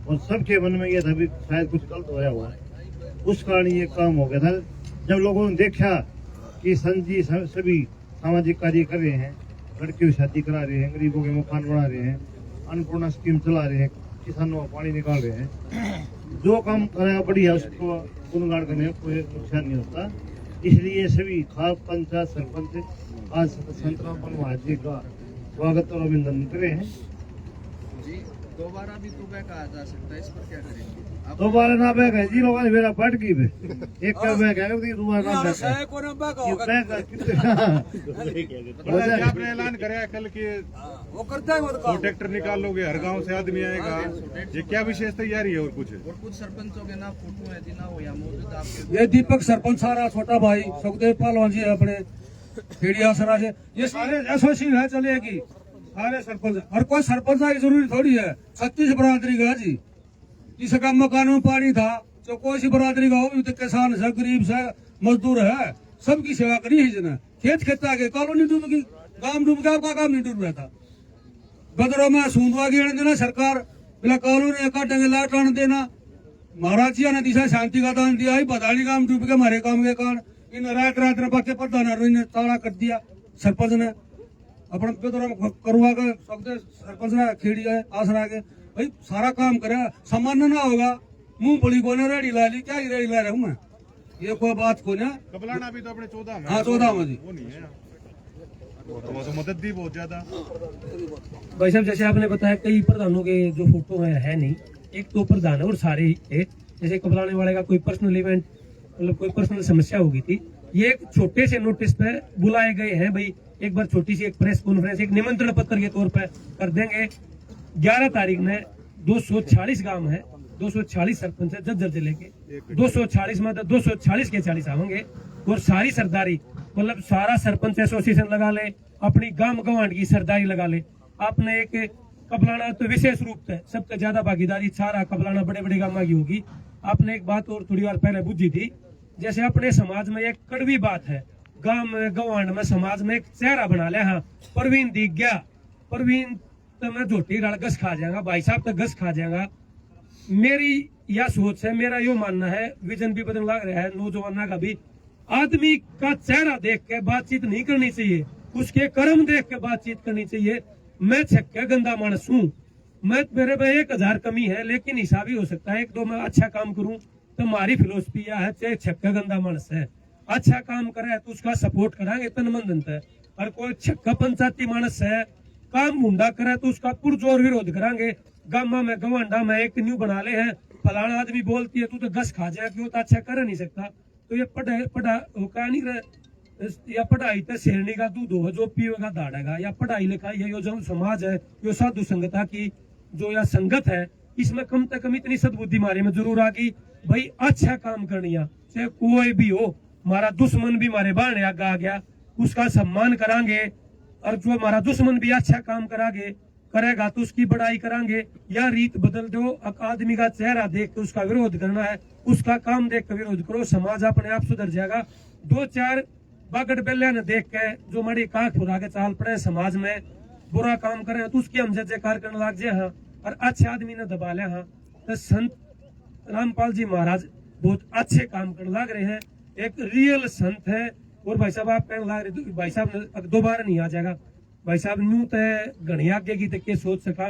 और सबके मन में ये था भी शायद कुछ गलत होया हुआ है, उस कारण ये काम हो गया था। जब लोगों ने देखा कि संत जी सभी सामाजिक कार्य कर रहे हैं, लड़कियों की शादी करा रहे हैं, गरीबों के मकान बना रहे हैं, अन्नपूर्णा स्कीम चला रहे हैं, किसानों का पानी निकाल रहे हैं, जो काम करेगा बढ़िया, उसको गुणगान करने में कोई नुकसान नहीं होता। इसलिए सभी खास पंचायत सरपंच आज संत रामपाल महाराज जी का स्वागत और अभिनंदन करे हैं। दोबारा भी तो कहा जा सकता है, इस पर क्या करेंगे? दोबारा ना बैग है जी, लोगों ने मेरा पट की पे एक का बैग है, दोबारा ना बैग है, आपने ऐलान कराया कल के वो करता है, वो ट्रैक्टर निकाल लोगे, हर गांव से आदमी आएगा, ये क्या विशेष तैयारी है? और कुछ सरपंचों के ना फोटो है जी, ना हो या मौजूद आपके? ये दीपक सरपंच सारा छोटा भाई सुखदेव पहलवान जी अपने खीड़िया सरा से, ये सारे एसोसिएशन है चलेगी, सारे सरपंच, हर कोई सरपंच की जरूरी थोड़ी है, 36 बरादरी का जी, जिसका मकान में पानी था तो कोई सी बरादरी का हो भी तो किसान से, गरीब से, मजदूर है, सबकी सेवा करी है जना। खेत खेता के कॉलोनी डूब गई, गांव डूब गया, आपका काम नहीं डूब रहा था। बदरों में सूंदवा गिरने देना सरकार, बिला कॉलोनी काटेंगे लाट आने देना, महाराज जी ने दिशा शांति का दान दिया, बदाली काम डूब के हमारे काम के कारण इन रात में बाकी प्रधान ने ताड़ा कर दिया, सरपंच ने अपने बेदरों में करवा के सरपंच ने खेड़ी है आसरा के भाई सारा काम करे, सामान्य ना होगा, मूंगफली को ना रेडी ला ली, क्या ही रेडी ला रहा हूँ मैं, ये कोई बात को ना। कबलाना भी तो अपने 14 में, हाँ 14 में जी, वो नहीं है, वो तो मदद दी बहुत ज्यादा। भाई साहब जैसे आपने बताया कई प्रधानों के जो फोटो है नहीं, एक तो प्रधान है और सारे एक, जैसे कबलाने वाले का कोई पर्सनल इवेंट, मतलब कोई पर्सनल समस्या हो गई थी, ये एक छोटे से नोटिस पे बुलाए गए हैं भाई, एक बार छोटी सी एक प्रेस कॉन्फ्रेंस, एक निमंत्रण पत्र के तौर पे कर देंगे। 11 तारीख में 246 गांव है, 246 सरपंच है जज्जर जिले के, 246 में 246 के 40 आवेंगे, और सारी सरदारी मतलब सारा सरपंच एसोसिएशन लगा ले, अपनी गांव गवांड की सरदारी लगा ले, आपने एक कबलाना तो विशेष रूप से सबसे ज्यादा भागीदारी सारा कबलाना बड़े बड़े गांव की होगी। आपने एक बात और थोड़ी बार पहले बुझी थी, जैसे अपने समाज में एक कड़वी बात है, गांव में गवांड में समाज में एक चेहरा बना लिया, हाँ परवीन दिख गया, परवीन तो मैं झोटी डाल गस खा जाएगा, भाई साहब तो गस खा जाएगा। मेरी यह सोच है, मेरा यो मानना है, विजन भी बदल लग रहा है नौजवानों का भी, आदमी का चेहरा देख के बातचीत नहीं करनी चाहिए, उसके कर्म देख के बातचीत करनी चाहिए। मैं छक्का गंदा मानस हूँ, मैं मेरे में 1000 कमी है, लेकिन हिसाब ही हो सकता है 1-2 में अच्छा काम करूं, तो हमारी फिलोसफी यह है, चाहे छक्का गंदा मानस है, अच्छा काम करे तो उसका सपोर्ट कराएंगे तन मन धन है, और कोई छक्का पंचायती मानस है, काम मुंडा करे तो उसका पुरजोर विरोध कराएंगे। गामा में गवांडा में एक न्यू बना ले है, फलाना आदमी बोलती है तू तो गस खा जाए, क्यों तो अच्छा कर नहीं सकता, तो ये पढ़ा नहीं रहे, या पढ़ाई तो शेरनी का दूध हो जो पीएगा दाड़ेगा, या पढ़ाई लिखाई है, यो जो समाज है, यो साधु संगता की जो या संगत है, इसमें कम से कम इतनी सद्बुद्धि मारे में जरूर आ गई भाई, अच्छा काम करनिया, चाहे कोई भी हो, हमारा दुश्मन भी हमारे बाहर आगे आ गया उसका सम्मान करांगे, और जो हमारा दुश्मन भी अच्छा काम करेगा तो उसकी बड़ाई करांगे। या रीत बदल दो, आदमी का चेहरा देख के उसका विरोध करना है, उसका काम देख के विरोध करो, समाज अपने आप सुधर जाएगा। 2-4 बागड़ बेलिया ने देख के जो मड़ी काख फुरा के चाल पड़े समाज में, बुरा काम करे तो उसकी हम जयकार करने लग जाए, हाँ, और अच्छे आदमी ने दबा लिया, हाँ, तो संत रामपाल जी महाराज बहुत अच्छे काम करने लग रहे हैं, एक रियल संत है। और भाई साहब आप कहने लग रहे भाई साहब दोबारा नहीं आ जाएगा, भाई साहब न्यू तो घनी आगे की तक के सोच सका,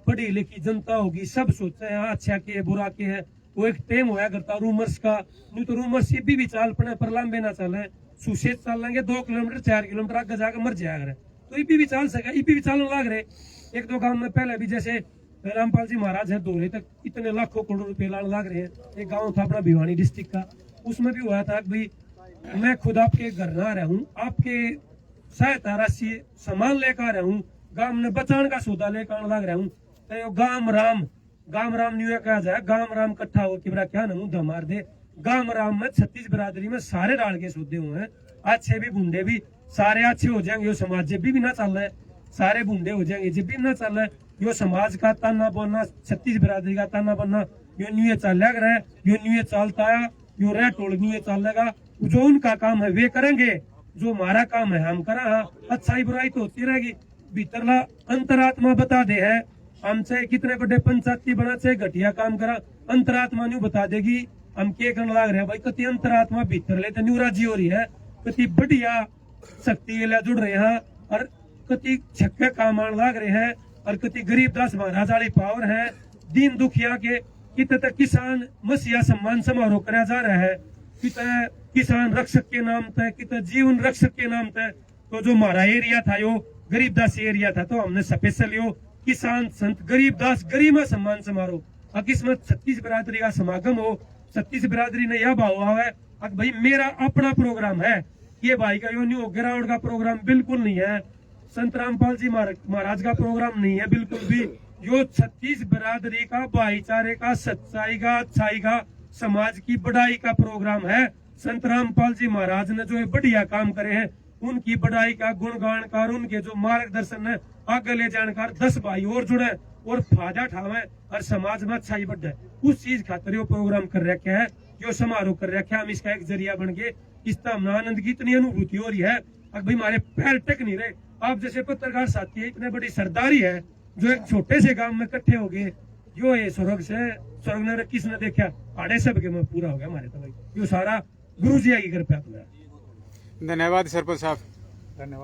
पढ़ी लिखी जनता होगी, सब सोचते हैं अच्छा के बुरा के है, वो एक टेम होया करता रूमर्स का, न्यू तो रूमर्स ये भी चाल पड़े पर लंबे ना चले, सुशेष चल लेंगे 2 किलोमीटर 4 किलोमीटर आगे जाकर मर जाएगा, तो ये भी चल सके, ये भी चलने लग रहे। 1-2 गांव में पहले भी जैसे रामपाल जी महाराज है दोहरे तक इतने लाखों करोड़ रुपए लाने लग रहे हैं। एक गांव था अपना भिवानी डिस्ट्रिक्ट का, उसमें भी हुआ था भाई मैं खुद आपके घर ना रहा हूँ, आपके सहायता राशि सामान लेकर आ रहा हूँ, गांव ने बचाने का सौदा लेकर लग रहा हूँ, तो गाम राम न्यू कहा जाए, गाम राम इकट्ठा हो कि क्या ना मुंह मार दे। गाम राम में 36 बिरादरी में सारे डाल के सौदे हुए हैं, अच्छे भी बूंदे भी सारे अच्छे हो जाएंगे, यो समाज जब भी ना चल रहा है, सारे बूंदे हो जाएंगे जब भी ना चल रहा है, यो समाज का ताना बोलना, 36 बिरादरी का ताना बोलना, यो न्यू चल रहा है, यो न्यू चलता है, यो रह टोल न्यू चलेगा, जो उनका काम है वे करेंगे, जो हमारा काम है हम करा, अच्छाई बुराई तो होती रहेगी। भीतरला अंतरात्मा बता दे है, हम चाहे कितने बड़े पंचायती बना, चाहे घटिया काम करा, अंतरात्मा न्यू बता देगी हम क्या करने लग रहे हैं। भाई कति अंतरात्मा भीतर लेते न्यू राजी हो रही है, कति बढ़िया शक्ति ले जुड़ रहे हैं और कति छक्के काम आने लग रहे हैं और कति गरीबदास महाराज वाली पावर है। दीन दुखिया के कितने तक किसान मसीहा सम्मान समारोह कराया जा रहा है, कितने किसान रक्षक के नाम तय, कितने जीवन रक्षक के नाम तय। तो जो हमारा एरिया था यो गरीबदास एरिया था, तो हमने स्पेशल यो किसान संत गरीबदास गरिमा सम्मान समारोह और किस्मत 36 बिरादरी का समागम हो। 36 बिरादरी ने यह भाव हुआ है अब भाई मेरा अपना प्रोग्राम है, ये भाई का यो न्यू गिरावट का प्रोग्राम बिल्कुल नहीं है, संत रामपाल जी महाराज का प्रोग्राम नहीं है बिल्कुल भी। यो 36 बिरादरी का भाईचारे का, सच्चाई का, अच्छाई का, समाज की बढ़ाई का प्रोग्राम है। संत रामपाल जी महाराज ने जो बढ़िया काम करे हैं उनकी बढ़ाई का गुणगान का, उनके जो मार्गदर्शन है आगे ले जानकार 10 भाई और जुड़े और फायदा उठावे और समाज में अच्छाई बढ़े, उस चीज खातर यो प्रोग्राम कर रखे है, यो समारोह कर रखे है। हम इसका एक जरिया बन गए, इसका आनंद की इतनी अनुभूति हो रही है अब भाई हमारे पैर टेक नहीं रहे। आप जैसे पत्रकार साथी है, इतने बड़ी सरदारी है जो एक छोटे से गांव में इकट्ठे हो गए, जो ये स्वर्ग ने किसने देखा आड़े सब के में पूरा हो गया हमारे। तो भाई यो सारा गुरु जी की कृपा। धन्यवाद सरपंच साहब, धन्यवाद।